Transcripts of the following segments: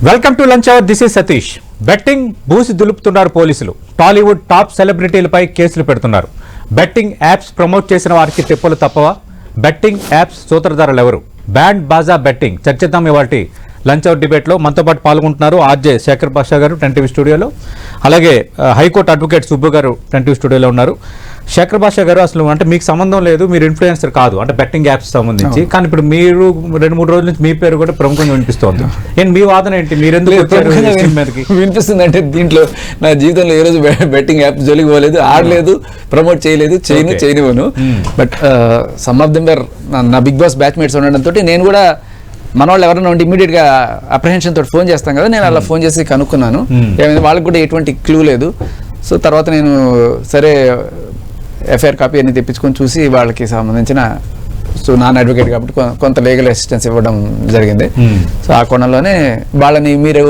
Welcome to lunch hour. This is Satish. Betting బూసి దులుపుతున్నారు పోలీసులు. టాలీవుడ్ టాప్ సెలబ్రిటీలపై కేసులు పెడుతున్నారు. బెట్టింగ్ యాప్స్ ప్రమోట్ చేసిన వారికి తిప్పలు తప్పవా? బెట్టింగ్ యాప్స్ సూత్రధారులు ఎవరు? బ్యాండ్ బాజా బెట్టింగ్ చర్చిద్దాం ఇవాల్టి లంచ్ అవర్ డిబేట్లో. మనతో పాటు పాల్గొంటున్నారు ఆర్జే శేఖర్ పాషా గారు 10 టీవీ స్టూడియోలో, అలాగే హైకోర్టు అడ్వకేట్ సుబ్బు గారు 10 టీవీ స్టూడియోలో ఉన్నారు. శేఖర్ పాషా గారు, అసలు అంటే మీకు సంబంధం లేదు, మీరు ఇన్ఫ్లుయెన్సర్ కాదు అంటే బెట్టింగ్ యాప్స్ సంబంధించి, కానీ ఇప్పుడు మీరు 2-3 రోజుల నుంచి మీ పేరు కూడా ప్రముఖంగా వినిపిస్తోంది. నేను మీ వాదన ఏంటి? మీరు ఎందుకు వినిపిస్తుంది అంటే దీంట్లో నా జీవితంలో ఏ రోజు బెట్టింగ్ యాప్ జోలికి పోలేదు, ఆడలేదు, ప్రమోట్ చేయలేదు, చేయనివ్వను. బట్ సమ్ ఆఫ్ దెమ్ నా బిగ్ బాస్ బ్యాచ్ మేట్స్ ఉండడంతో నేను కూడా మన వాళ్ళు ఎవరైనా ఉంటే ఇమీడియట్ గా అప్రహెన్షన్ తోటి ఫోన్ చేస్తాం కదా, నేను అలా ఫోన్ చేసి కనుక్కున్నాను. ఏమైంది వాళ్ళకి కూడా ఎటువంటి క్లూ లేదు. సో తర్వాత నేను సరే ఎఫ్ఐఆర్ కాపీ అన్ని తెప్పించుకొని చూసి వాళ్ళకి సంబంధించిన, సో నాన్ అడ్వకేట్ కాబట్టి కొంత లీగల్ అసిస్టెన్స్ ఇవ్వడం జరిగింది. సో ఆ కోణంలోనే వాళ్ళని మీరు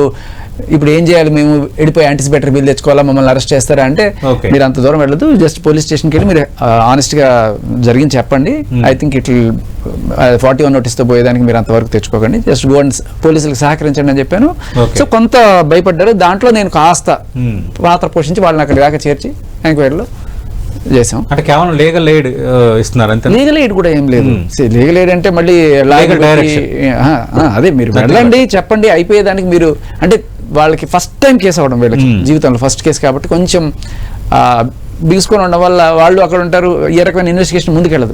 ఇప్పుడు ఏం చేయాలి, మేము వెళ్ళిపోయి యాంటిసిపేటరీ బిల్ తెచ్చుకోవాలా, మమ్మల్ని అరెస్ట్ చేస్తారా అంటే మీరు అంత దూరం వెళ్ళదు, జస్ట్ పోలీస్ స్టేషన్కి వెళ్ళి మీరు ఆనెస్ట్ గా జరిగింది చెప్పండి. ఐ థింక్ ఇట్ 41 నోటీస్తో పోయేదానికి మీరు అంతవరకు తెచ్చుకోకండి, జస్ట్ గో అండ్ పోలీసులకు సహకరించండి అని చెప్పాను. సో కొంత భయపడ్డారు. దాంట్లో నేను కాస్త పాత్ర పోషించి వాళ్ళని అక్కడ దాకా చేర్చి ఎంక్వైరీలో చేసాం. అంటే కేవలం లీగల్ ఎయిడ్ ఇస్తున్నారు అంతే. లీగల్ ఎయిడ్ కూడా ఏం లేదు. లీగల్ ఎయిడ్ అంటే మళ్ళీ అదే మీరు వెళ్ళండి చెప్పండి అయిపోయేదానికి. మీరు అంటే వాళ్ళకి ఫస్ట్ టైం కేసు అవ్వడం, వీళ్ళకి జీవితంలో ఫస్ట్ కేసు కాబట్టి కొంచెం బిగుసుకొని ఉండడం వల్ల వాళ్ళు అక్కడ ఉంటారు. ఏ రకమైన ఇన్వెస్టిగేషన్ ముందుకెళ్ళదు.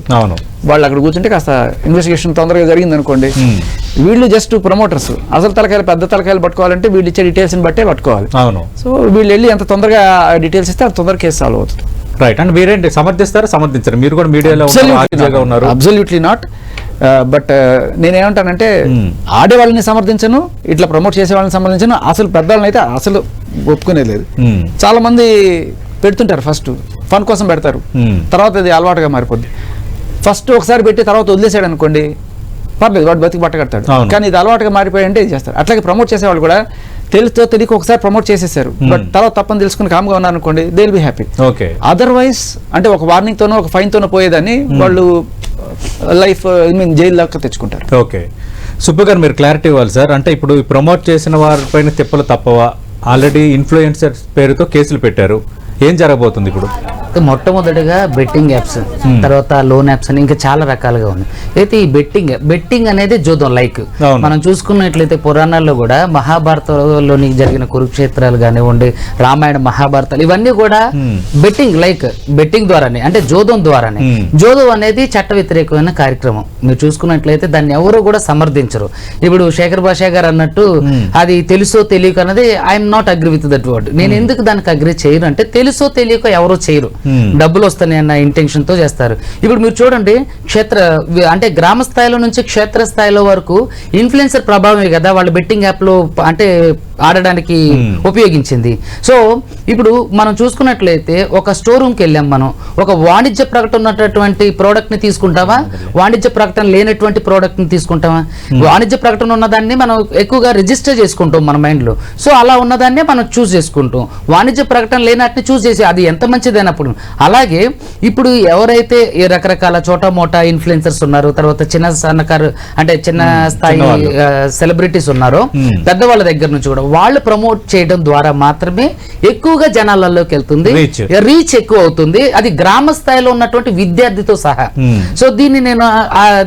వాళ్ళు అక్కడ కూర్చుంటే కాస్త ఇన్వెస్టిగేషన్ తొందరగా జరిగింది అనుకోండి, వీళ్ళు జస్ట్ ప్రమోటర్స్. అసలు తలకాయలు పెద్ద తలకాయలు పట్టుకోవాలంటే వీళ్ళు ఇచ్చే డీటెయిల్స్ బట్టే పట్టుకోవాలి. సో వీళ్ళు వెళ్ళి ఎంత తొందరగా డీటెయిల్స్ ఇస్తే అంత తొందరగా కేసు సాల్వ్ అవుతుంది. రైట్. అంటే మీరేంటి సమర్థిస్తారా సమర్థించారు? మీరు కూడా మీడియాలో ఉన్నారు. Absolutely not. బట్ నేనేమంటానంటే ఆడే వాళ్ళని సమర్థించను, ఇట్లా ప్రమోట్ చేసే వాళ్ళని సమర్థించను. అసలు పెద్దవాళ్ళని అయితే అసలు ఒప్పుకునే లేదు. చాలా మంది పెడుతుంటారు, ఫస్ట్ ఫన్ కోసం పెడతారు, తర్వాత అది అలవాటుగా మారిపోద్ది. ఫస్ట్ ఒకసారి పెట్టి తర్వాత వదిలేసాడు అనుకోండి, పర్లేదు, వాడు బతికి బట్ట కడతాడు. కానీ ఇది అలవాటుగా మారిపోయి అంటే ఇది చేస్తారు. అట్లాగే ప్రమోట్ చేసేవాళ్ళు కూడా తెలుసో తెలియక ఒకసారి ప్రమోట్ చేసేసారు, బట్ తర్వాత తప్పని తెలుసుకుని కామ్గా ఉన్నారు అనుకోండి, they will be happy. Otherwise అంటే ఒక వార్నింగ్ తోనో ఒక ఫైన్ తోనో పోయేదాన్ని వాళ్ళు లైఫ్ జైలు దాకా తెచ్చుకుంటారు. ఓకే, సుబ్బు గారు మీరు క్లారిటీ ఇవ్వాలి సార్. అంటే ఇప్పుడు ప్రమోట్ చేసిన వారిపైన తిప్పలు తప్పవా? ఆల్రెడీ ఇన్ఫ్లుయెన్సర్ పేరుతో కేసులు పెట్టారు, ఏం జరగబోతుంది ఇప్పుడు? మొట్టమొదటిగా బెట్టింగ్ యాప్స్, తర్వాత లోన్ యాప్స్ అని ఇంకా చాలా రకాలుగా ఉన్నాయి. అయితే ఈ బెట్టింగ్ అనేది జూదం. లైక్ మనం చూసుకున్నట్లయితే పురాణాల్లో కూడా మహాభారతంలోని జరిగిన కురుక్షేత్రాలు కానివ్వండి, రామాయణ మహాభారతాలు, ఇవన్నీ కూడా బెట్టింగ్, లైక్ బెట్టింగ్ ద్వారానే, అంటే జూదం ద్వారానే. జూదం అనేది చట్ట వ్యతిరేకమైన కార్యక్రమం. మీరు చూసుకున్నట్లయితే దాన్ని ఎవరు కూడా సమర్థించరు. ఇప్పుడు శేఖర్ భాషా గారు అన్నట్టు అది తెలుసో తెలియక అన్నది I'm not agree with that word. నేను ఎందుకు దానికి అగ్రీ చేయను అంటే, తెలుసో తెలియక ఎవరో చేయరు, డబ్బులు వస్తాయి అన్న ఇంటెన్షన్ తో చేస్తారు. ఇప్పుడు మీరు చూడండి, అంటే గ్రామ స్థాయిలో నుంచి క్షేత్ర స్థాయిలో వరకు ఇన్ఫ్లుయెన్సర్ ప్రభావమే కదా వాళ్ళు బెట్టింగ్ యాప్ లో అంటే ఆడడానికి ఉపయోగించింది. సో ఇప్పుడు మనం చూసుకున్నట్లయితే ఒక స్టోర్ రూమ్కి వెళ్ళాం, మనం ఒక వాణిజ్య ప్రకటన ఉన్నటువంటి ప్రోడక్ట్ ని తీసుకుంటామా, వాణిజ్య ప్రకటన లేనటువంటి ప్రోడక్ట్ ని తీసుకుంటామా? వాణిజ్య ప్రకటన ఉన్నదాన్ని మనం ఎక్కువగా రిజిస్టర్ చేసుకుంటాం మన మైండ్ లో. సో అలా ఉన్నదాన్నే మనం చూస్ చేసుకుంటాం. వాణిజ్య ప్రకటన లేనట్టుని చూస్ చేసి అది ఎంత మంచిదైనప్పుడు. అలాగే ఇప్పుడు ఎవరైతే ఈ రకరకాల చోటా మోటా ఇన్ఫ్లుయెన్సర్స్ ఉన్నారు, తర్వాత చిన్న సన్నకారు అంటే చిన్న స్థాయి సెలబ్రిటీస్ ఉన్నారో, పెద్దవాళ్ళ దగ్గర నుంచి కూడా వాళ్ళు ప్రమోట్ చేయడం ద్వారా మాత్రమే ఎక్కువగా జనాలలోకి వెళ్తుంది, రీచ్ ఎక్కువ అవుతుంది, అది గ్రామ స్థాయిలో ఉన్నటువంటి విద్యార్థితో సహా. సో దీన్ని నేను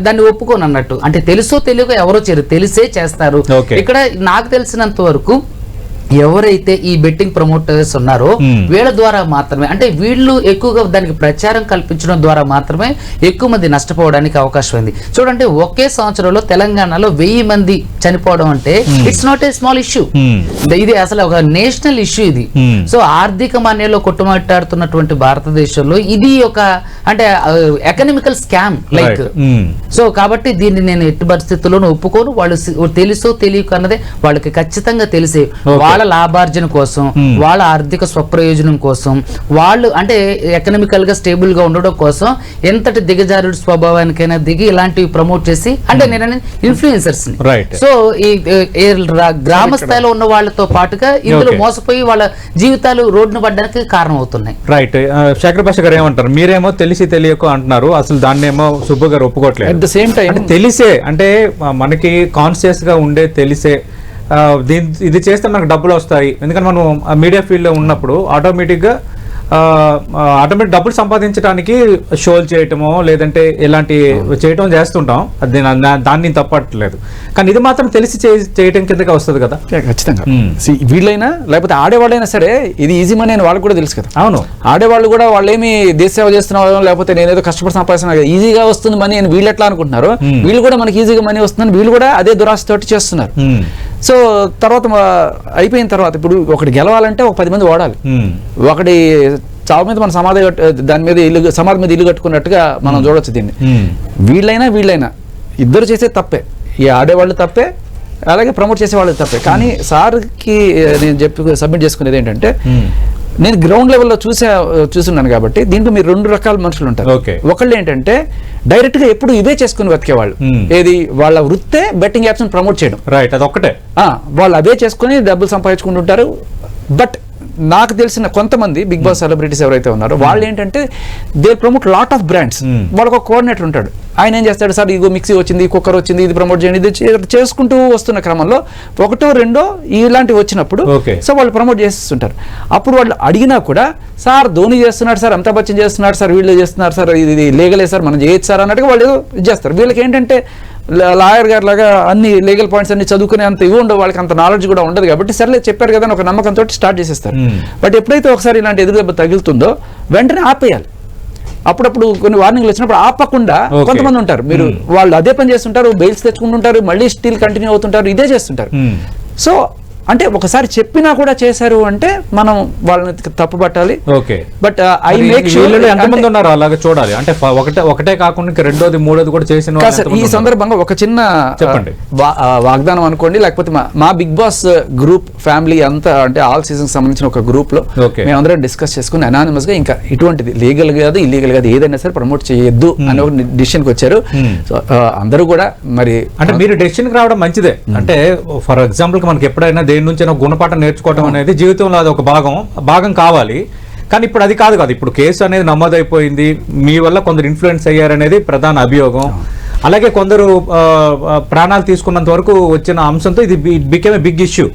దాన్ని ఒప్పుకోను అన్నట్టు. అంటే తెలుసో తెలియక ఎవరో తెలిసే చేస్తారు. ఇక్కడ నాకు తెలిసినంత వరకు ఎవరైతే ఈ బెట్టింగ్ ప్రమోటర్స్ ఉన్నారో వీళ్ళ ద్వారా మాత్రమే, అంటే వీళ్ళు ఎక్కువగా దానికి ప్రచారం కల్పించడం ద్వారా మాత్రమే ఎక్కువ మంది నష్టపోవడానికి అవకాశం ఉంది. చూడండి, ఒకే సంవత్సరంలో తెలంగాణలో 1000 మంది చనిపోవడం అంటే it's not a small issue. ఇది అసలు ఒక నేషనల్ ఇష్యూ ఇది. సో ఆర్థిక మాన్యంలో కొట్టుమట్టాడుతున్నటువంటి భారతదేశంలో ఇది ఒక అంటే ఎకనామికల్ స్కామ్ లైక్. సో కాబట్టి దీన్ని నేను ఎట్టి పరిస్థితుల్లోనూ ఒప్పుకోను. వాళ్ళు తెలుసో తెలియక అన్నదే వాళ్ళకి ఖచ్చితంగా తెలిసే, వాళ్ళ లాభార్జన కోసం, వాళ్ళ ఆర్థిక స్వప్రయోజనం కోసం, వాళ్ళు అంటే ఎకనామికల్ గా స్టేబుల్ గా ఉండడం కోసం ఎంతటి దిగజారుడు స్వభావానికైనా దిగి ఇలాంటివి ప్రమోట్ చేసి, అంటే నేను ఇన్ఫ్లుయెన్సర్స్ ని, సో ఈ గ్రామ స్థాయిలో ఉన్న వాళ్ళతో పాటుగా ఇందులో మోసపోయి వాళ్ళ జీవితాలు రోడ్డును పడడానికి కారణం అవుతున్నాయి. రైట్. శేఖర్ భాష గారు ఏమంటారు? మీరేమో తెలిసి తెలియక అంటున్నారు, అసలు దాన్ని ఏమో సుబ్బు గారు ఒప్పుకోవట్లేదు. అట్ ద సేమ్ టైం తెలిసే, అంటే మనకి కాన్షియస్ గా ఉండే తెలిసే ఇది చేస్తే మనకు డబ్బులు వస్తాయి, ఎందుకంటే మనం మీడియా ఫీల్డ్లో ఉన్నప్పుడు ఆటోమేటిక్ డబ్బులు సంపాదించడానికి షోలు చేయటమో లేదంటే ఇలాంటి చేయటం చేస్తుంటాం, అది దాన్ని తప్పట్లేదు. కానీ ఇది మాత్రం తెలిసి చేయటం కిందకి వస్తుంది కదా. ఖచ్చితంగా వీళ్ళైనా లేకపోతే ఆడేవాళ్ళైనా సరే ఇది ఈజీ మనీ అని వాళ్ళకి కూడా తెలుసు కదా. అవును, ఆడేవాళ్ళు కూడా వాళ్ళు ఏమి దేశ సేవ చేస్తున్నారో లేకపోతే నేనేదో కష్టపడి సంపాదిస్తున్నా ఈజీగా వస్తుంది మనీ అని వీళ్ళు ఎట్లా అనుకుంటున్నారు, వీళ్ళు కూడా మనకి ఈజీగా మనీ వస్తుందని వీళ్ళు కూడా అదే దురాశతోటి చేస్తున్నారు. సో తర్వాత అయిపోయిన తర్వాత ఇప్పుడు ఒకటి గెలవాలంటే ఒక 10 మంది ఓడాలి. ఒకటి చావు మీద మన దాని మీద సమాధి మీద ఇల్లు కట్టుకున్నట్టుగా మనం చూడొచ్చు దీన్ని. వీళ్ళైనా ఇద్దరు చేసే తప్పే, ఈ ఆడేవాళ్ళు తప్పే అలాగే ప్రమోట్ చేసే వాళ్ళు తప్పే. కానీ సార్కి నేను సబ్మిట్ చేసుకునేది ఏంటంటే, నేను గ్రౌండ్ లెవెల్లో చూస్తున్నాను కాబట్టి దీంట్లో మీరు 2 రకాల మనుషులు ఉంటారు. ఒకళ్ళు ఏంటంటే డైరెక్ట్ గా ఎప్పుడు ఇవే చేసుకుని బతికేవాళ్ళు, ఏది వాళ్ళ వృత్తే బెట్టింగ్ యాప్స్ ప్రమోట్ చేయడం. రైట్, అదొక్కటే. వాళ్ళు అవే చేసుకుని డబ్బులు సంపాదించుకుంటుంటారు. బట్ నాకు తెలిసిన కొంతమంది బిగ్ బాస్ సెలబ్రిటీస్ ఎవరైతే ఉన్నారో వాళ్ళు ఏంటంటే they promote lot of brands. వాళ్ళకు ఒక కోఆర్డినేటర్ ఉంటాడు, ఆయన ఏం చేస్తాడు, సార్ ఇగో మిక్సీ వచ్చింది, కుక్కర్ వచ్చింది, ఇది ప్రమోట్ చేయండి, ఇది చేసుకుంటూ వస్తున్న క్రమంలో 1, 2 ఇలాంటివి వచ్చినప్పుడు సో వాళ్ళు ప్రమోట్ చేస్తుంటారు. అప్పుడు వాళ్ళు అడిగినా కూడా సార్ ధోని చేస్తున్నాడు సార్, అమితాబ్ బచ్చన్ చేస్తున్నాడు సార్, వీళ్ళు చేస్తున్నారు సార్, ఇది లీగలే సార్, మనం చేయొచ్చు సార్ అన్నట్టుగా వాళ్ళు చేస్తారు. వీళ్ళకి ఏంటంటే లాయర్ గారు లాగా అన్ని లీగల్ పాయింట్స్ అన్ని చదువుకునే అంత ఇవి ఉండవు, వాళ్ళకి అంత నాలెడ్జ్ కూడా ఉండదు కాబట్టి సర్లే చెప్పారు కదా అని ఒక నమ్మకంతో స్టార్ట్ చేసేస్తారు. బట్ ఎప్పుడైతే ఒకసారి ఇలాంటి ఎదురుదెబ్బ తగులుతుందో వెంటనే ఆపేయాలి. అప్పుడప్పుడు కొన్ని వార్నింగ్లు వచ్చినప్పుడు ఆపకుండా కొంతమంది ఉంటారు, మీరు వాళ్ళు అదే పని చేస్తుంటారు, బెయిల్స్ తెచ్చుకుంటుంటారు, మళ్ళీ స్టిల్ కంటిన్యూ అవుతుంటారు, ఇదే చేస్తుంటారు. సో అంటే ఒకసారి చెప్పినా కూడా చేశారు అంటే మనం వాళ్ళని తప్పు పట్టాలి. బట్ ఐ మేక్ ష్యూర్ ఎంతమంది ఉన్నారు అలాగే చూడాలి, అంటే ఒకటే కాకుండా 2వ 3వది కూడా చేసిన. ఈ సందర్భంగా ఒక చిన్న చెప్పండి వాగ్దానం అనుకోండి, లేకపోతే మా బిగ్ బాస్ గ్రూప్ ఫ్యామిలీ అంతా అంటే ఆల్ సీజన్ సంబంధించిన ఒక గ్రూప్ లో మేమందరం డిస్కస్ చేసుకుని అనానిమస్ గా ఇంకా ఇటువంటిది లీగల్ కాదు ఇల్లీగల్ కాదు ఏదైనా సరే ప్రమోట్ చేయొద్దు అని ఒక డిసిషన్ కి వచ్చారు. సో అందరూ కూడా మరి అంటే మీరు డెసిషన్ కి రావడం మంచిదే. అంటే ఫర్ ఎగ్జాంపుల్ మనకి ఎప్పుడైనా దేని నుంచి గుణపాఠం నేర్చుకోవడం అనేది జీవితంలో అది ఒక భాగం కావాలి. కానీ ఇప్పుడు అది కాదు కదా, ఇప్పుడు కేసు అనేది నమోదైపోయింది, మీ వల్ల కొందరు ఇన్ఫ్లుయెన్స్ అయ్యారనేది ప్రధాన అభియోగం. అలాగే కొందరు ప్రాణాలు తీసుకున్నంత వరకు వచ్చిన అంశంతో ఇది బికేమ్ ఏ బిగ్ ఇష్యూ.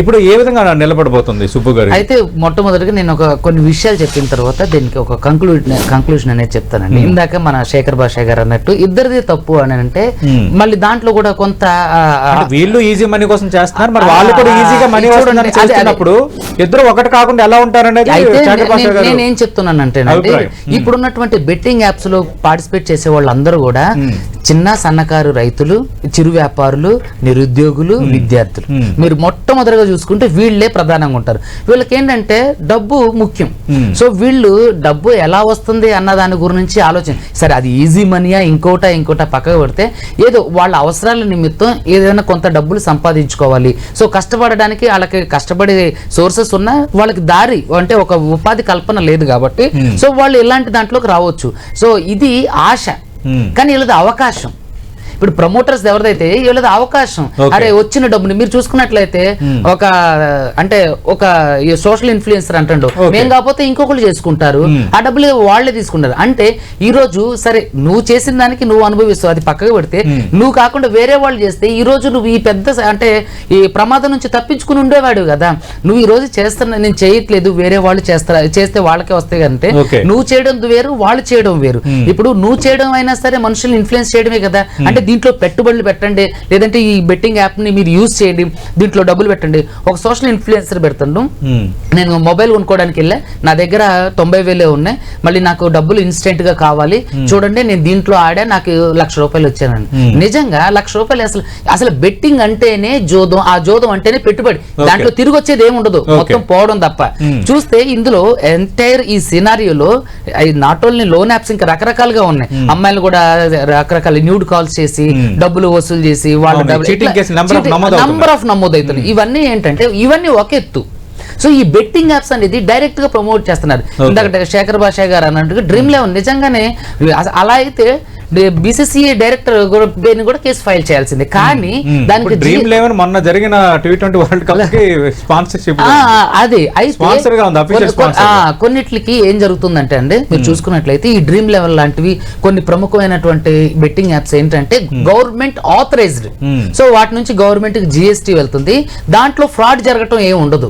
ఇప్పుడు ఏ విధంగా నిలబడబోతుంది సుబ్బు గారు? అయితే మొట్టమొదటిగా నేను కొన్ని విషయాలు చెప్పిన తర్వాత దీనికి ఒక కంక్లూజన్ అనేది చెప్తానండి. ఇందాక మన శేఖర్ భాష గారు అన్నట్టు ఇద్దరిది తప్పు అని అంటే మళ్ళీ దాంట్లో కూడా కొంత వీళ్ళు ఈజీ మనీ కోసం చేస్తున్నారు, మరి వాళ్ళు కూడా ఈజీగా మనీ చేస్తున్నప్పుడు ఇద్దరు ఒకటి కాకుండా ఎలా ఉంటారనేది. నేనేం చెప్తున్నానంటే ఇప్పుడున్నటువంటి బెట్టింగ్ యాప్స్ లో పార్టిసిపేట్ చేసే వాళ్ళందరూ కూడా చిన్న సన్నకారు రైతులు, చిరు వ్యాపారులు, నిరుద్యోగులు, విద్యార్థులు. మీరు మొట్టమొదటిగా చూసుకుంటే వీళ్ళే ప్రధానంగా ఉంటారు. వీళ్ళకి ఏంటంటే డబ్బు ముఖ్యం. సో వీళ్ళు డబ్బు ఎలా వస్తుంది అన్న దాని గురించి ఆలోచన, సరే అది ఈజీ మనీయా ఇంకోట పక్కకు పెడితే ఏదో వాళ్ళ అవసరాల నిమిత్తం ఏదైనా కొంత డబ్బులు సంపాదించుకోవాలి. సో కష్టపడడానికి వాళ్ళకి కష్టపడే సోర్సెస్ ఉన్నా వాళ్ళకి దారి అంటే ఒక ఉపాధి కల్పన లేదు కాబట్టి సో వాళ్ళు ఇలాంటి దాంట్లోకి రావచ్చు. సో ఇది ఆశ, కానీ వీళ్ళది అవకాశం. ఇప్పుడు ప్రమోటర్స్ ఎవరిదైతే వీళ్ళది అవకాశం. అరే వచ్చిన డబ్బుని మీరు చూసుకున్నట్లయితే ఒక సోషల్ ఇన్ఫ్లుయెన్సర్ అంటాడు, మేము కాకపోతే ఇంకొకరు చేసుకుంటారు, ఆ డబ్బులు వాళ్ళే తీసుకుంటారు. అంటే ఈ రోజు సరే నువ్వు చేసిన దానికి నువ్వు అనుభవిస్తావు, అది పక్కకు పెడితే నువ్వు కాకుండా వేరే వాళ్ళు చేస్తే ఈ రోజు నువ్వు ఈ పెద్ద అంటే ఈ ప్రమాదం నుంచి తప్పించుకుని ఉండేవాడు కదా. నువ్వు ఈ రోజు చేస్తున్నా, నేను చేయట్లేదు, వేరే వాళ్ళు చేస్తే వాళ్ళకే వస్తాయి అంటే నువ్వు చేయడం వేరు, వాళ్ళు చేయడం వేరు. ఇప్పుడు నువ్వు చేయడం అయినా సరే మనుషుల్ని ఇన్ఫ్లుయెన్స్ చేయడమే కదా. అంటే దీంట్లో పెట్టుబడులు పెట్టండి, లేదంటే ఈ బెట్టింగ్ యాప్ ని మీరు యూజ్ చేయండి, దీంట్లో డబ్బులు పెట్టండి. ఒక సోషల్ ఇన్ఫ్లుయెన్సర్ పెడతాను, నేను మొబైల్ కొనుక్కోవడానికి వెళ్ళా, నా దగ్గర 90,000 ఉన్నాయి, మళ్ళీ నాకు డబ్బులు ఇన్స్టెంట్ గా కావాలి, చూడండి నేను దీంట్లో ఆడా నాకు ₹1,00,000 వచ్చానండి. నిజంగా ₹1,00,000 అసలు బెట్టింగ్ అంటేనే జోదం, ఆ జోదం అంటేనే పెట్టుబడి, దాంట్లో తిరిగి వచ్చేది ఏమి ఉండదు, మొత్తం పోవడం తప్ప. చూస్తే ఇందులో ఎంటైర్ ఈ సినారియోలో నాట్ ఓన్లీ లోన్ యాప్స్ ఇంకా రకరకాలుగా ఉన్నాయి. అమ్మాయిలు కూడా రకరకాల న్యూడ్ కాల్స్ చేసి డబ్బులు వసూలు చేసి వాళ్ళ నంబర్ ఆఫ్ నమోదవుతుంది. ఇవన్నీ ఏంటంటే ఇవన్నీ ఒక ఎత్తు. సో ఈ బెట్టింగ్ యాప్స్ అనేది డైరెక్ట్ గా ప్రమోట్ చేస్తున్నారు. ఇందాక శేఖర్ భాష గారు అన్నట్టుగా డ్రీమ్ 11 నిజంగానే అలా అయితే BCCI డైరెక్టర్ కూడా కేసు ఫైల్ చేయాల్సిందే. కానీ దానికి డ్రీమ్ 11 మొన్న జరిగిన T20 వరల్డ్ కప్ కి స్పాన్సర్షిప్ అదే స్పాన్సర్ గా ఉంది, అఫీషియల్ స్పాన్సర్. కొన్నిట్లకి ఏం జరుగుతుందంటే అండి, మీరు చూసుకున్నట్లయితే ఈ డ్రీమ్ లెవెల్ లాంటివి కొన్ని ప్రముఖమైనటువంటి బెట్టింగ్ యాప్స్ ఏంటంటే గవర్నమెంట్ ఆథరైజ్డ్. సో వాటి నుంచి గవర్నమెంట్ కి GST వెళ్తుంది, దాంట్లో ఫ్రాడ్ జరగటం ఏమి ఉండదు.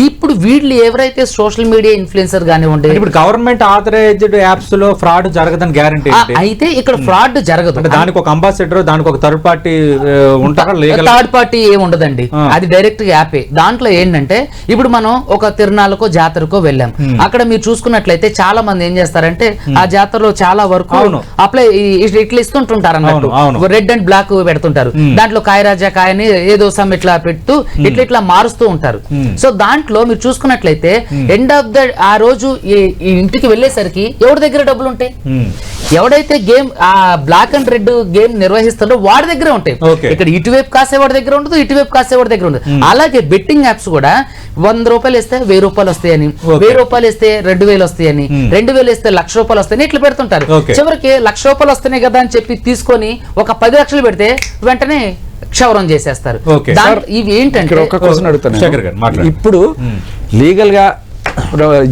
ఇప్పుడు వీళ్ళు ఎవరైతే సోషల్ మీడియా ఇన్ఫ్లుయెన్సర్ కానివ్వండి, ఇప్పుడు గవర్నమెంట్ ఆథరైజ్డ్ యాప్స్ లో ఫ్రాడ్ జరగదని గ్యారంటీ అయితే ఇక్కడ ఫ్రాడ్ జరగదు. దానికి ఒక అంబాసిడర్, దానికి ఒక థర్డ్ పార్టీ ఉంటారా? థర్డ్ పార్టీ ఏమి ఉండదండి, అది డైరెక్ట్ గా యాపే. దాంట్లో ఏంటంటే ఇప్పుడు మనం ఒక తిరునాళ్ళకో జాతరకో వెళ్ళాం, అక్కడ మీరు చూసుకున్నట్లయితే చాలా మంది ఏం చేస్తారంటే ఆ జాతరలో చాలా వరకు అప్లై ఇట్లా ఇస్తుంటుంటారు అన్నట్టు, రెడ్ అండ్ బ్లాక్ పెడుతుంటారు, దాంట్లో కాయరాజా కాయని ఏదో సమ్ ఇట్లా పెట్టు ఇట్లా మారుస్తూ ఉంటారు. సో దాంట్లో మీరు చూసుకున్నట్లయితే ఎండ్ ఆఫ్ ద ఆ రోజు ఈ ఇంటికి వెళ్ళేసరికి ఎవరి దగ్గర డబ్బులు ఉంటాయి? ఎవడైతే గేమ్ ఆ బ్లాక్ అండ్ రెడ్ గేమ్ నిర్వహిస్తుందో వాడి దగ్గరే ఉంటాయి. ఇక్కడ ఇటువైపు కాసేవాడి దగ్గర ఉండదు, ఇటువైపు కాసేవాడి దగ్గర ఉండదు. అలాగే బెట్టింగ్ యాప్స్ కూడా 100 రూపాయలు వేస్తే 1000 రూపాయలు వస్తాయని, 1000 రూపాయలు వేస్తే 2000 వస్తాయని, 2000 వేస్తే 1,00,000 రూపాయలు వస్తాయని ఇట్లా పెడుతుంటారు. చివరికి 1,00,000 రూపాయలు వస్తున్నాయి కదా అని చెప్పి తీసుకొని ఒక 10 లక్షలు పెడితే వెంటనే క్షవరం చేసేస్తారు. ఇవి ఏంటంటే ఒక క్వశ్చన్ అడుగుతాను. ఇప్పుడు లీగల్ గా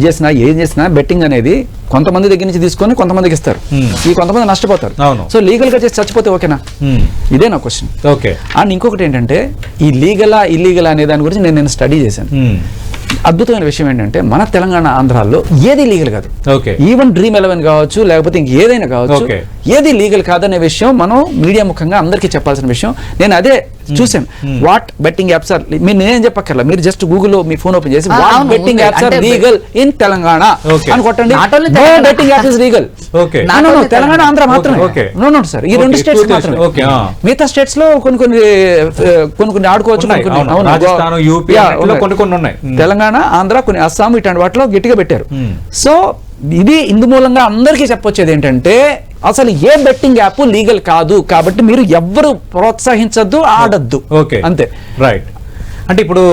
చేసినా ఏం చేసినా బెట్టింగ్ అనేది కొంతమంది దగ్గర నుంచి తీసుకొని కొంతమందికి ఇస్తారు, ఈ కొంతమంది నష్టపోతారు. సో లీగల్ గా చేసి చచ్చిపోతే ఓకేనా? ఇదే నా క్వశ్చన్. అండ్ ఇంకొకటి ఏంటంటే ఈ లీగలా ఇల్లీగల్ అనే దాని గురించి నేను స్టడీ చేశాను. అద్భుతమైన విషయం ఏంటంటే మన తెలంగాణ ఆంధ్రాలో ఏది లీగల్ కాదు. ఈవెన్ డ్రీమ్ 11 కావచ్చు, లేకపోతే ఇంకేదైనా కావచ్చు, ఏది లీగల్ కాదనే విషయం మనం మీడియా ముఖంగా అందరికీ చెప్పాల్సిన విషయం. నేను అదే చూసాను. వాట్ బెట్టింగ్ యాప్స్ ఆర్, మీరు నేనేం చెప్పక్కర్లా, మీరు జస్ట్ గూగుల్లో మీ ఫోన్ ఓపెన్ చేసి what betting apps are legal in Telangana అని కొట్టండి. Betting apps is legal. Telangana Andhra మాత్రమే. నో సార్, ఈ 2 స్టేట్స్ మాత్రమే. మిగతా స్టేట్స్ లో కొన్ని ఆడుకోవచ్చు. తెలంగాణ, ఆంధ్ర, కొన్ని అస్సాం ఇట్లాంటి వాటిలో గట్టిగా పెట్టారు. సో ఇది ఇందు మూలంగా అందరికీ చెప్పొచ్చేది ఏంటంటే అసలు ఏ బెట్టింగ్ యాప్ లీగల్ కాదు, కాబట్టి మీరు ఎవ్వరు ప్రోత్సహించద్దు, ఆడద్దు. అంతే. రైట్. అంటే ఇప్పుడు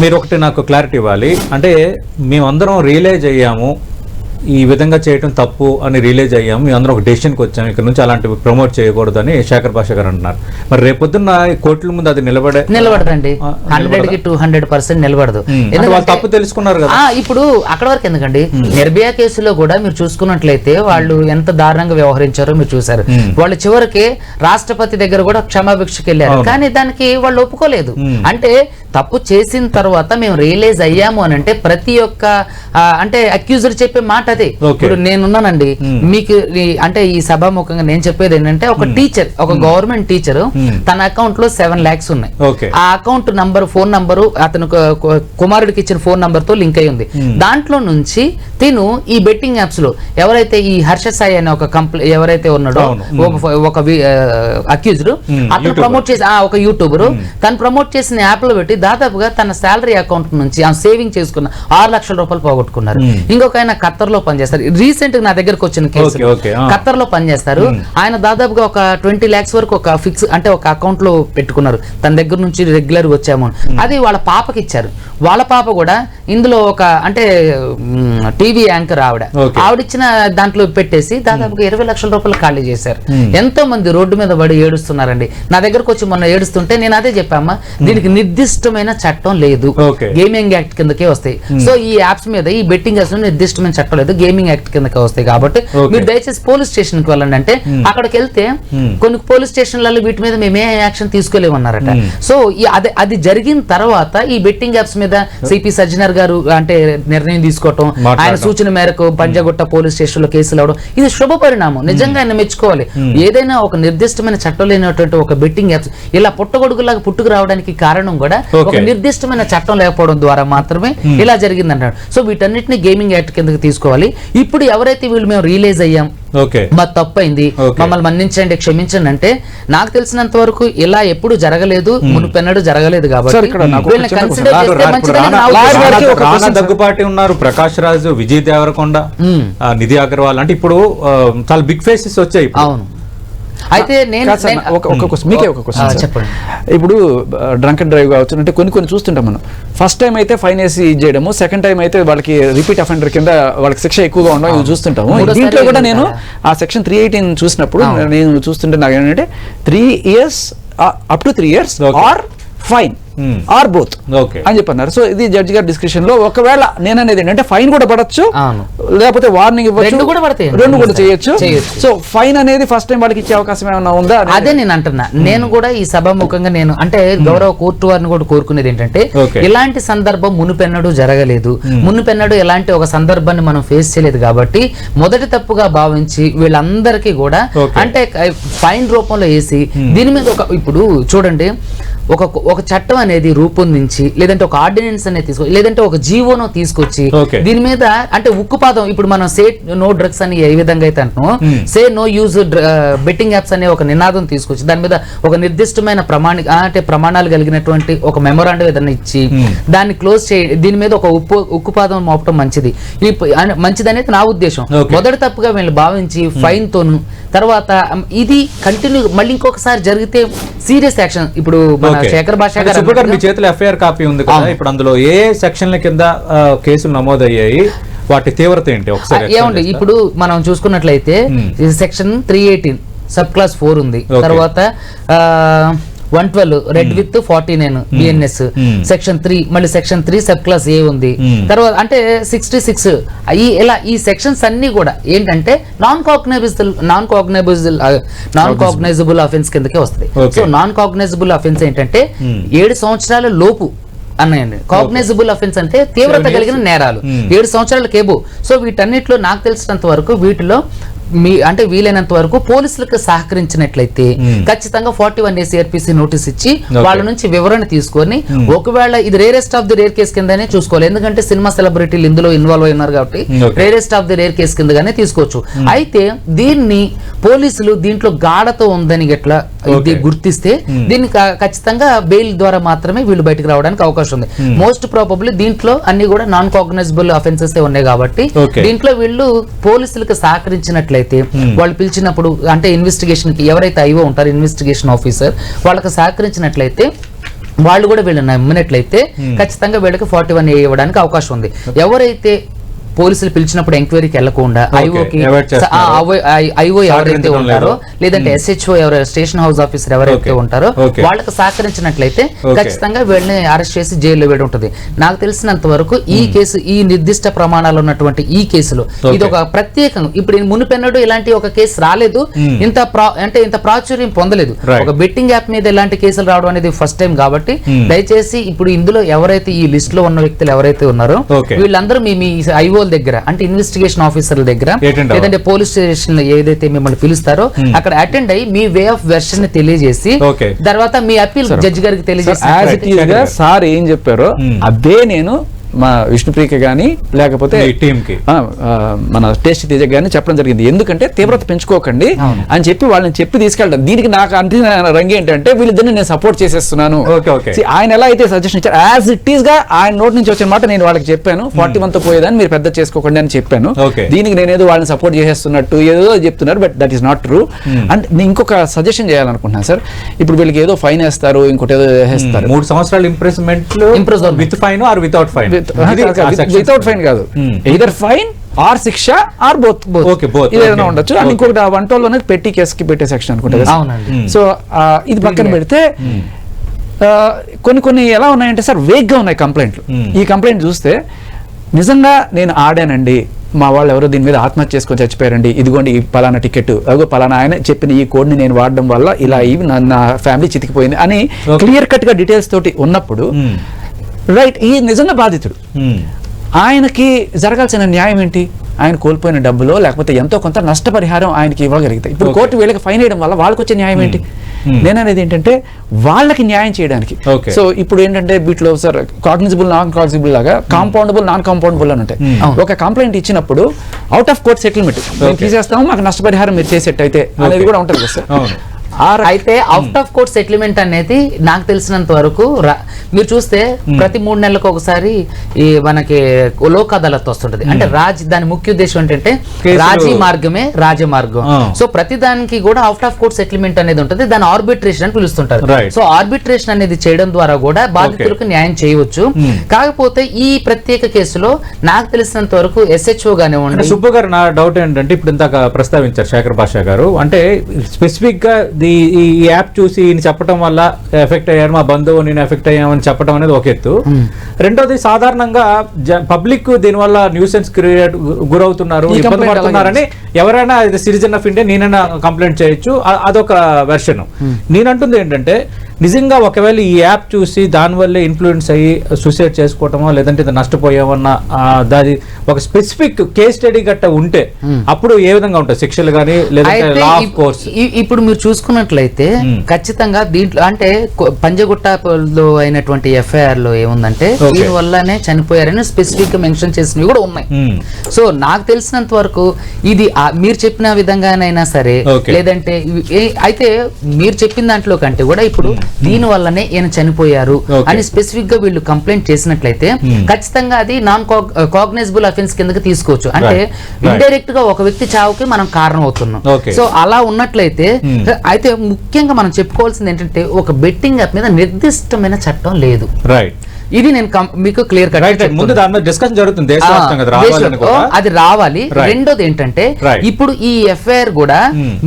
మీరు ఒకటి నాకు క్లారిటీ ఇవ్వాలి. అంటే మేమందరం రియలైజ్ అయ్యాము ఈ విధంగా చేయడం తప్పు అని రియలైజ్ అయ్యాము, మేమందరం ఒక డెసిషన్కి వచ్చాము, ఇక్కడ నుంచి అలాంటివి ప్రమోట్ చేయకూడదు అని శేఖర్ భాషా గారు అంటున్నారు. మరి రేపొద్దున్న కోర్టుల ముందు అది నిలబడదండి, 100కి 200% నిలబడదు. వాళ్ళు తప్పు తెలుసుకున్నారు కదా. ఇప్పుడు అక్కడ వరకు ఎందుకండి, నిర్భయ కేసులో కూడా మీరు చూసుకున్నట్లయితే వాళ్ళు ఎంత దారుణంగా వ్యవహరించారో మీరు చూసారు. వాళ్ళు చివరికి రాష్ట్రపతి దగ్గర కూడా క్షమాభిక్షకి వెళ్ళారు, కానీ దానికి వాళ్ళు ఒప్పుకోలేదు. అంటే తప్పు చేసిన తర్వాత మేము రియలైజ్ అయ్యాము అని అంటే ప్రతి ఒక్క అంటే అక్యూజర్ చెప్పే మాట అదే. ఇప్పుడు నేనున్నానండి, మీకు అంటే ఈ సభాముఖంగా నేను చెప్పేది ఏంటంటే ఒక టీచర్, ఒక గవర్నమెంట్ టీచర్, తన అకౌంట్ లో 7 lakhs ఉన్నాయి. ఆ అకౌంట్ నంబర్, ఫోన్ నంబరు అతను కుమారుడికి ఇచ్చిన ఫోన్ నంబర్ తో లింక్ అయి ఉంది. దాంట్లో నుంచి తిను ఈ బెట్టింగ్ యాప్స్ లో ఎవరైతే ఈ హర్ష సాయి అనే ఒక ఎవరైతే ఉన్నాడో ఒక అక్యూజ్డ్, అతను ప్రమోట్ చేసి ఒక యూట్యూబర్ తను ప్రమోట్ చేసిన యాప్ లో పెట్టి దాదాపుగా తన శాలరీ అకౌంట్ నుంచి ఆ సేవింగ్ చేసుకున్న 6 లక్షల రూపాయలు పోగొట్టుకున్నారు. ఇంకొక ఆయన ఖత్తర్ లో పనిచేస్తారు. రీసెంట్ గా నా దగ్గరకు వచ్చిన కేసు, ఖత్తర్ లో పనిచేస్తారు. ఆయన దాదాపుగా ఒక 20 lakhs వరకు ఒక ఫిక్స్ అంటే ఒక అకౌంట్ లో పెట్టుకున్నారు. తన దగ్గర నుంచి రెగ్యులర్ వచ్చే అమౌంట్ అది వాళ్ళ పాపకి ఇచ్చారు. వాళ్ళ పాప కూడా ఇందులో ఒక అంటే టీవీ యాంకర్ ఆవిడిచ్చిన దాంట్లో పెట్టేసి దాదాపుగా 20 లక్షల రూపాయలు ఖాళీ చేశారు. ఎంతో మంది రోడ్డు మీద పడి ఏడుస్తున్నారండి. నా దగ్గరకు వచ్చి మొన్న ఏడుస్తుంటే నేను అదే చెప్పామ్మా, దీనికి నిర్దిష్టమైన చట్టం లేదు, గేమింగ్ యాక్ట్ కిందకే వస్తాయి. సో ఈ యాప్స్ మీద, ఈ బెట్టింగ్ యాప్స్ నిర్దిష్టమైన చట్టం లేదు, గేమింగ్ యాక్ట్ కిందకే వస్తాయి. కాబట్టి మీరు దయచేసి పోలీస్ స్టేషన్ కి వెళ్ళండి అంటే అక్కడికి వెళ్తే కొన్ని పోలీస్ స్టేషన్లలో వీటి మీద మేమే యాక్షన్ తీసుకోలేమన్నారట. సో అది జరిగిన తర్వాత ఈ బెట్టింగ్ యాప్స్ మీద సిపి సజ్జనర్ గారు అంటే నిర్ణయం తీసుకోవటం, ఆయన సూచన మేరకు పంజాగుట్ట పోలీస్ స్టేషన్ లో కేసులు అవడం, ఇది శుభ పరిణామం. నిజంగా ఆయన మెచ్చుకోవాలి. ఏదైనా ఒక నిర్దిష్టమైన చట్టం లేనటువంటి ఒక బెట్టింగ్ యాప్స్ ఇలా పుట్టగొడుగులాగా పుట్టుకు రావడానికి కారణం కూడా ఒక నిర్దిష్టమైన చట్టం లేకపోవడం ద్వారా మాత్రమే ఇలా జరిగింది అంటాడు. సో వీటన్నిటిని గేమింగ్ యాక్ట్ కిందకి తీసుకోవాలి. ఇప్పుడు ఎవరైతే వీళ్ళు మేము రియలైజ్ అయ్యాం, మా తప్పైంది, మమ్మల్ని మన్నించండి, క్షమించండి అంటే నాకు తెలిసినంత వరకు ఇలా ఎప్పుడు జరగలేదు, మునుపెన్నడూ జరగలేదు. కాబట్టి దగ్గుపాటి ఉన్నారు, ప్రకాష్ రాజు, విజయ్ దేవరకొండ, నిధి అగర్వాల్, అంటే ఇప్పుడు చాలా బిగ్ ఫేసెస్ వచ్చాయి. అవును. అయితే నేను ఒక క్వశ్చన్ మీకే ఒక క్వశ్చన్ చెప్పండి. ఇప్పుడు డ్రంక్ అండ్ డ్రైవ్ కావచ్చు అంటే కొన్ని చూస్తుంటాం మనం. ఫస్ట్ టైం అయితే ఫైన్ వేసి ఇది చేయడము, సెకండ్ టైం అయితే వాళ్ళకి రిపీట్ అఫెండర్ కింద వాళ్ళకి శిక్ష ఎక్కువగా ఉండడం ఇవి చూస్తుంటాము. దీంట్లో కూడా నేను ఆ సెక్షన్ 318 చూసినప్పుడు నేను చూస్తుంటే నాకు ఏంటంటే 3 years up to 3 years or fine or both అని చెప్పన్నారు. సో ఇది జడ్జి గారి డిస్క్రిప్షన్ లో. ఒకవేళ నేను అనేది ఏంటంటే ఫైన్ కూడా పడచ్చు, లేకపోతే వార్నింగ్ ఇవ్వచ్చు, రెండు కూడా చేయొచ్చు. సో ఫైన్ అనేది ఫస్ట్ టైం వాళ్ళకి ఇచ్చే అవకాశం ఏమైనా ఉందా? అదే నేను అంటున్నా. నేను కూడా ఈ సభాముఖంగా నేను అంటే గౌరవ కోర్టు వారిని కూడా కోరుకునేది ఏంటంటే ఇలాంటి సందర్భం మునుపెన్నడూ జరగలేదు, మునుపెన్నడూ ఎలాంటి ఒక సందర్భాన్ని మనం ఫేస్ చేయలేదు కాబట్టి మొదటి తప్పుగా భావించి వీళ్ళందరికీ కూడా అంటే ఫైన్ రూపంలో వేసి దీని మీద ఇప్పుడు చూడండి ఒక చట్టం అనేది రూపొందించి లేదంటే ఒక ఆర్డినెన్స్ అనేది తీసుకొచ్చి లేదంటే ఒక జీవోనో తీసుకొచ్చి దీని మీద అంటే ఉక్కుపాదం ఇప్పుడు మనం సే నో డ్రగ్స్ అని ఏ విధంగా అయితే అంటున్నాం, say no use betting apps అనే ఒక నినాదం తీసుకొచ్చి దాని మీద ఒక నిర్దిష్టమైన ప్రమాణాలు కలిగినటువంటి ఒక మెమోరాండం ఏదైనా ఇచ్చి దాన్ని క్లోజ్ చేయ దీని మీద ఒక ఉక్కుపాదం మోపడం మంచిది అనేది నా ఉద్దేశం. మొదటి తప్పుగా వీళ్ళు భావించి ఫైన్ తోను తర్వాత ఇది కంటిన్యూ మళ్ళీ ఇంకొకసారి జరిగితే సీరియస్ యాక్షన్. ఇప్పుడు శేఖర్ భాష గారు మీ చేతిలో ఎఫ్ఐఆర్ కాపీ ఉంది కదా, ఇప్పుడు అందులో ఏ సెక్షన్ల కింద కేసులు నమోదయ్యాయి, వాటి తీవ్రత ఏంటి ఒకసారి ఏమండి? ఇప్పుడు మనం చూసుకున్నట్లయితే సెక్షన్ 318 సబ్ క్లాస్ 4 ఉంది, తర్వాత 112 రెడ్ విత్ 49 బిఎన్ఎస్, సెక్షన్ 3 మళ్ళీ సెక్షన్ 3 సబ్ క్లాస్ ఏ ఉంది, తర్వాత అంటే 66 ఇలా ఈ సెక్షన్స్ అన్ని కూడా ఏంటంటే నాన్ కాగ్నైజబుల్ అఫెన్స్ కిందకే వస్తాయి. సో నాన్ కాగ్నైజబుల్ అఫెన్స్ ఏంటంటే 7 సంవత్సరాల లోపు అన్నాయండి. కాగ్నైజబుల్ అఫెన్స్ అంటే తీవ్రత కలిగిన నేరాలు 7 సంవత్సరాల కేబు. సో వీటన్నిటిలో నాకు తెలిసినంత వరకు వీటిలో అంటే వీలైనంత వరకు పోలీసులకు సహకరించినట్లయితే ఖచ్చితంగా 41A CRPC నోటీస్ ఇచ్చి వాళ్ళ నుంచి వివరణ తీసుకొని ఒకవేళ ఇది rarest of the rare case కిందనే చూసుకోవాలి. ఎందుకంటే సినిమా సెలబ్రిటీలు ఇందులో ఇన్వాల్వ్ అయినారు కాబట్టి rarest of the rare case కిందగానే తీసుకోవచ్చు. అయితే దీన్ని పోలీసులు దీంట్లో గాఢతో ఉందని గట్లా గుర్తిస్తే దీన్ని ఖచ్చితంగా బెయిల్ ద్వారా మాత్రమే వీళ్ళు బయటకు రావడానికి అవకాశం ఉంది. మోస్ట్ ప్రాబబ్లీ దీంట్లో అన్ని కూడా నాన్ కాగ్నైజబుల్ అఫెన్సెస్ ఉన్నాయి కాబట్టి దీంట్లో వీళ్ళు పోలీసులకు సహకరించినట్లయితే వాళ్ళు పిలిచినప్పుడు అంటే ఇన్వెస్టిగేషన్ కి ఎవరైతే ఐఓ ఉంటారో ఇన్వెస్టిగేషన్ ఆఫీసర్ వాళ్ళకి సహకరించినట్లయితే వాళ్ళు కూడా వీళ్ళని నమ్మినట్లయితే ఖచ్చితంగా వీళ్ళకి 41A ఇవ్వడానికి అవకాశం ఉంది. ఎవరైతే పోలీసులు పిలిచినప్పుడు ఎంక్వైరీకి వెళ్లకుండా ఐఓ ఎవరైతే ఉంటారో లేదంటే SHO స్టేషన్ హౌస్ ఆఫీసర్ ఎవరైతే ఉంటారో వాళ్ళకి సహకరించినట్లయితే ఖచ్చితంగా వీళ్ళని అరెస్ట్ చేసి జైల్లో వేడి ఉంటుంది. నాకు తెలిసినంత వరకు ఈ కేసు ఈ నిర్దిష్ట ప్రమాణాలు ఉన్నటువంటి ఈ కేసులో ఇది ఒక ప్రత్యేకంగా ఇప్పుడు మునిపెన్నడూ ఇలాంటి ఒక కేసు రాలేదు, ఇంత ప్రాచుర్యం పొందలేదు. ఒక బెట్టింగ్ యాప్ మీద ఇలాంటి కేసులు రావడం అనేది ఫస్ట్ టైం కాబట్టి దయచేసి ఇప్పుడు ఇందులో ఎవరైతే ఈ లిస్ట్ లో ఉన్న వ్యక్తులు ఎవరైతే ఉన్నారో వీళ్ళందరూ మీ ఐఓ దగ్గర అంటే ఇన్వెస్టిగేషన్ ఆఫీసర్ల దగ్గర లేదంటే పోలీస్ స్టేషన్ ఏదైతే మిమ్మల్ని పిలుస్తారో అక్కడ అటెండ్ అయ్యి మీ వే ఆఫ్ వెర్షన్ ని తెలియజేసి తర్వాత మీ అప్పీల్ జడ్జి గారికి తెలియజేసి సార్ ఏం చెప్పారో అదే నేను మా విష్ణుప్రియకి కానీ లేకపోతే మన టేస్ట్ తేజ కానీ చెప్పడం జరిగింది. ఎందుకంటే తీవ్రత పెంచుకోకండి అని చెప్పి వాళ్ళని చెప్పి తీసుకెళ్ళడం. దీనికి నాకు అంతిన రంగు ఏంటంటే వీళ్ళిద్దరిని నేను సపోర్ట్ చేసేస్తున్నాను. ఆయన ఎలా అయితే సజెషన్ ఇచ్చారు యాజ్ ఇట్ ఈస్ గా ఆయన నోటి నుంచి వచ్చిన మాట నేను వాళ్ళకి చెప్పాను. 41తో పోయేదాన్ని మీరు పెద్ద చేసుకోకండి అని చెప్పాను. దీనికి నేనేదో వాళ్ళని సపోర్ట్ చేసేస్తున్నట్టు ఏదో చెప్తున్నారు, but that is not true. And నేను ఇంకొక సజెషన్ చేయాలనుకుంటున్నాను సార్. ఇప్పుడు వీళ్ళకి ఏదో ఫైన్ వేస్తారు, ఇంకోటి ఏదో వేస్తారు. 3 సంవత్సరాలు imprisonment with fine or without fine. Without fine కాదు, ఎయిదర్ ఫైన్ ఆర్ శిక్ష ఆర్ బోత్ ఏదైనా ఉండొచ్చు. అండ్ ఇంకొకటి 112లోనే పెట్టి కేసుకి పెట్టే సెక్షన్ అనుకుంటా. సో ఇది పక్కన పెడితే కొన్ని ఎలా ఉన్నాయంటే సార్ వేగ్ గా ఉన్నాయి కంప్లైంట్లు. ఈ కంప్లైంట్ చూస్తే నిజంగా నేను ఆడానండి, మా వాళ్ళు ఎవరో దీని మీద ఆత్మహత్య చేసుకొని చచ్చిపోయారండి, ఇదిగోండి ఈ పలానా టికెట్, అదిగో పలానా ఆయన చెప్పిన ఈ కోడ్ ని నేను వాడడం వల్ల ఇలా నా ఫ్యామిలీ చితికిపోయింది అని క్లియర్ కట్ గా డీటెయిల్స్ తోటి ఉన్నప్పుడు రైట్ ఈ నిజంగా బాధితుడు ఆయనకి జరగాల్సిన న్యాయం ఏంటి? ఆయన కోల్పోయిన డబ్బులో లేకపోతే ఎంతో కొంత నష్టపరిహారం ఆయనకి ఇవ్వగలిగితే ఇప్పుడు కోర్టు వీళ్ళకి ఫైన్ వేయడం వల్ల వాళ్ళకి వచ్చే న్యాయం ఏంటి? నేను అనేది ఏంటంటే వాళ్ళకి న్యాయం చేయడానికి. సో ఇప్పుడు ఏంటంటే వీటిలో సార్ కాగ్నిజబుల్ నాన్ కాగ్నిజబుల్ లాగా కాంపౌండబుల్ నాన్ కాంపౌండబుల్ అని ఉంటాయి. ఒక కంప్లైంట్ ఇచ్చినప్పుడు అవుట్ ఆఫ్ కోర్ట్ సెటిల్మెంట్ మేము తీసేస్తాము, మాకు నష్టపరిహారం మీరు చేసేటైతే అనేది కూడా ఉంటుంది కదా సార్. అయితే అవుట్ ఆఫ్ కోర్ట్ సెటిల్మెంట్ అనేది నాకు తెలిసినంత వరకు మీరు చూస్తే ప్రతి 3 నెలలకు ఒకసారి ఈ మనకి లోక్ అదాలత్ వస్తుంటది. అంటే దాని ముఖ్య ఉద్దేశం ఏంటంటే రాజీ మార్గమే రాజమార్గం. సో ప్రతి దానికి కూడా అవుట్ ఆఫ్ కోర్ట్ సెటిల్మెంట్ అనేది ఉంటుంది. దాని ఆర్బిట్రేషన్ అని పిలుస్తుంటారు. సో ఆర్బిట్రేషన్ అనేది చేయడం ద్వారా కూడా బాధితులకు న్యాయం చేయవచ్చు. కాకపోతే ఈ ప్రత్యేక కేసులో నాకు తెలిసినంత వరకు SHO గానే ఉండి. సుబ్బు గారు, నా డౌట్ ఏంటంటే ఇప్పుడు ఇందాక ప్రస్తావించారు శేఖర్ భాషా గారు, అంటే స్పెసిఫిక్ గా ఈ యాప్ చూసి ఈయన చెప్పడం వల్ల ఎఫెక్ట్ అయ్యారు, మా బంధువు నేను ఎఫెక్ట్ అయ్యామని చెప్పడం అనేది ఒక ఎత్తు. రెండోది, సాధారణంగా పబ్లిక్ దీనివల్ల న్యూసెన్స్ క్రియేట్ గురవుతున్నారు, ఇబ్బంది పడుతున్నారని ఎవరైనా సిటిజన్ ఆఫ్ ఇండియా నేనైనా కంప్లైంట్ చేయొచ్చు, అదొక వెర్షన్. నేనంటుంది ఏంటంటే నిజంగా ఒకవేళ ఈ యాప్ చూసి దానివల్ల ఇన్ఫ్లుయెన్స్ అయ్యి సూసైడ్ చేసుకోవటమో లేదంటే ఇది నష్టపోయామన్న దాని ఒక స్పెసిఫిక్ కేస్ స్టడీ గట్ట ఉంటే అప్పుడు ఏ విధంగా ఉంటాయి శిక్షలు కానీ లేదంటే లా ఆఫ్ కోర్స్? ఇప్పుడు మీరు చూసుకున్నట్లయితే ఖచ్చితంగా దీంట్లో అంటే పంజగుట్టలో అయినటువంటి FIR లో ఏముందంటే దీని వల్లనే చనిపోయారని స్పెసిఫిక్ గా మెన్షన్ చేసినవి కూడా ఉన్నాయి. సో నాకు తెలిసినంత వరకు ఇది మీరు చెప్పిన విధంగానైనా సరే లేదంటే అయితే మీరు చెప్పిన దాంట్లో కంటే కూడా ఇప్పుడు దీని వల్లనే ఈయన చనిపోయారు అని స్పెసిఫిక్ గా వీళ్ళు కంప్లైంట్ చేసినట్లయితే ఖచ్చితంగా అది నాన్ కాగ్నైజబుల్ అఫెన్స్ కిందకి తీసుకోవచ్చు. అంటే ఇండైరెక్ట్ గా ఒక వ్యక్తి చావుకి మనం కారణం అవుతున్నాం. సో అలా ఉన్నట్లయితే అయితే ముఖ్యంగా మనం చెప్పుకోవాల్సింది ఏంటంటే ఒక బెట్టింగ్ యాప్ మీద నిర్దిష్టమైన చట్టం లేదు. ఇది నేను మీకు క్లియర్ కట్ ముందు దాని మీద డిస్కషన్ జరుగుతుంది, అది రావాలి. రెండోది ఏంటంటే ఇప్పుడు ఈ FIR కూడా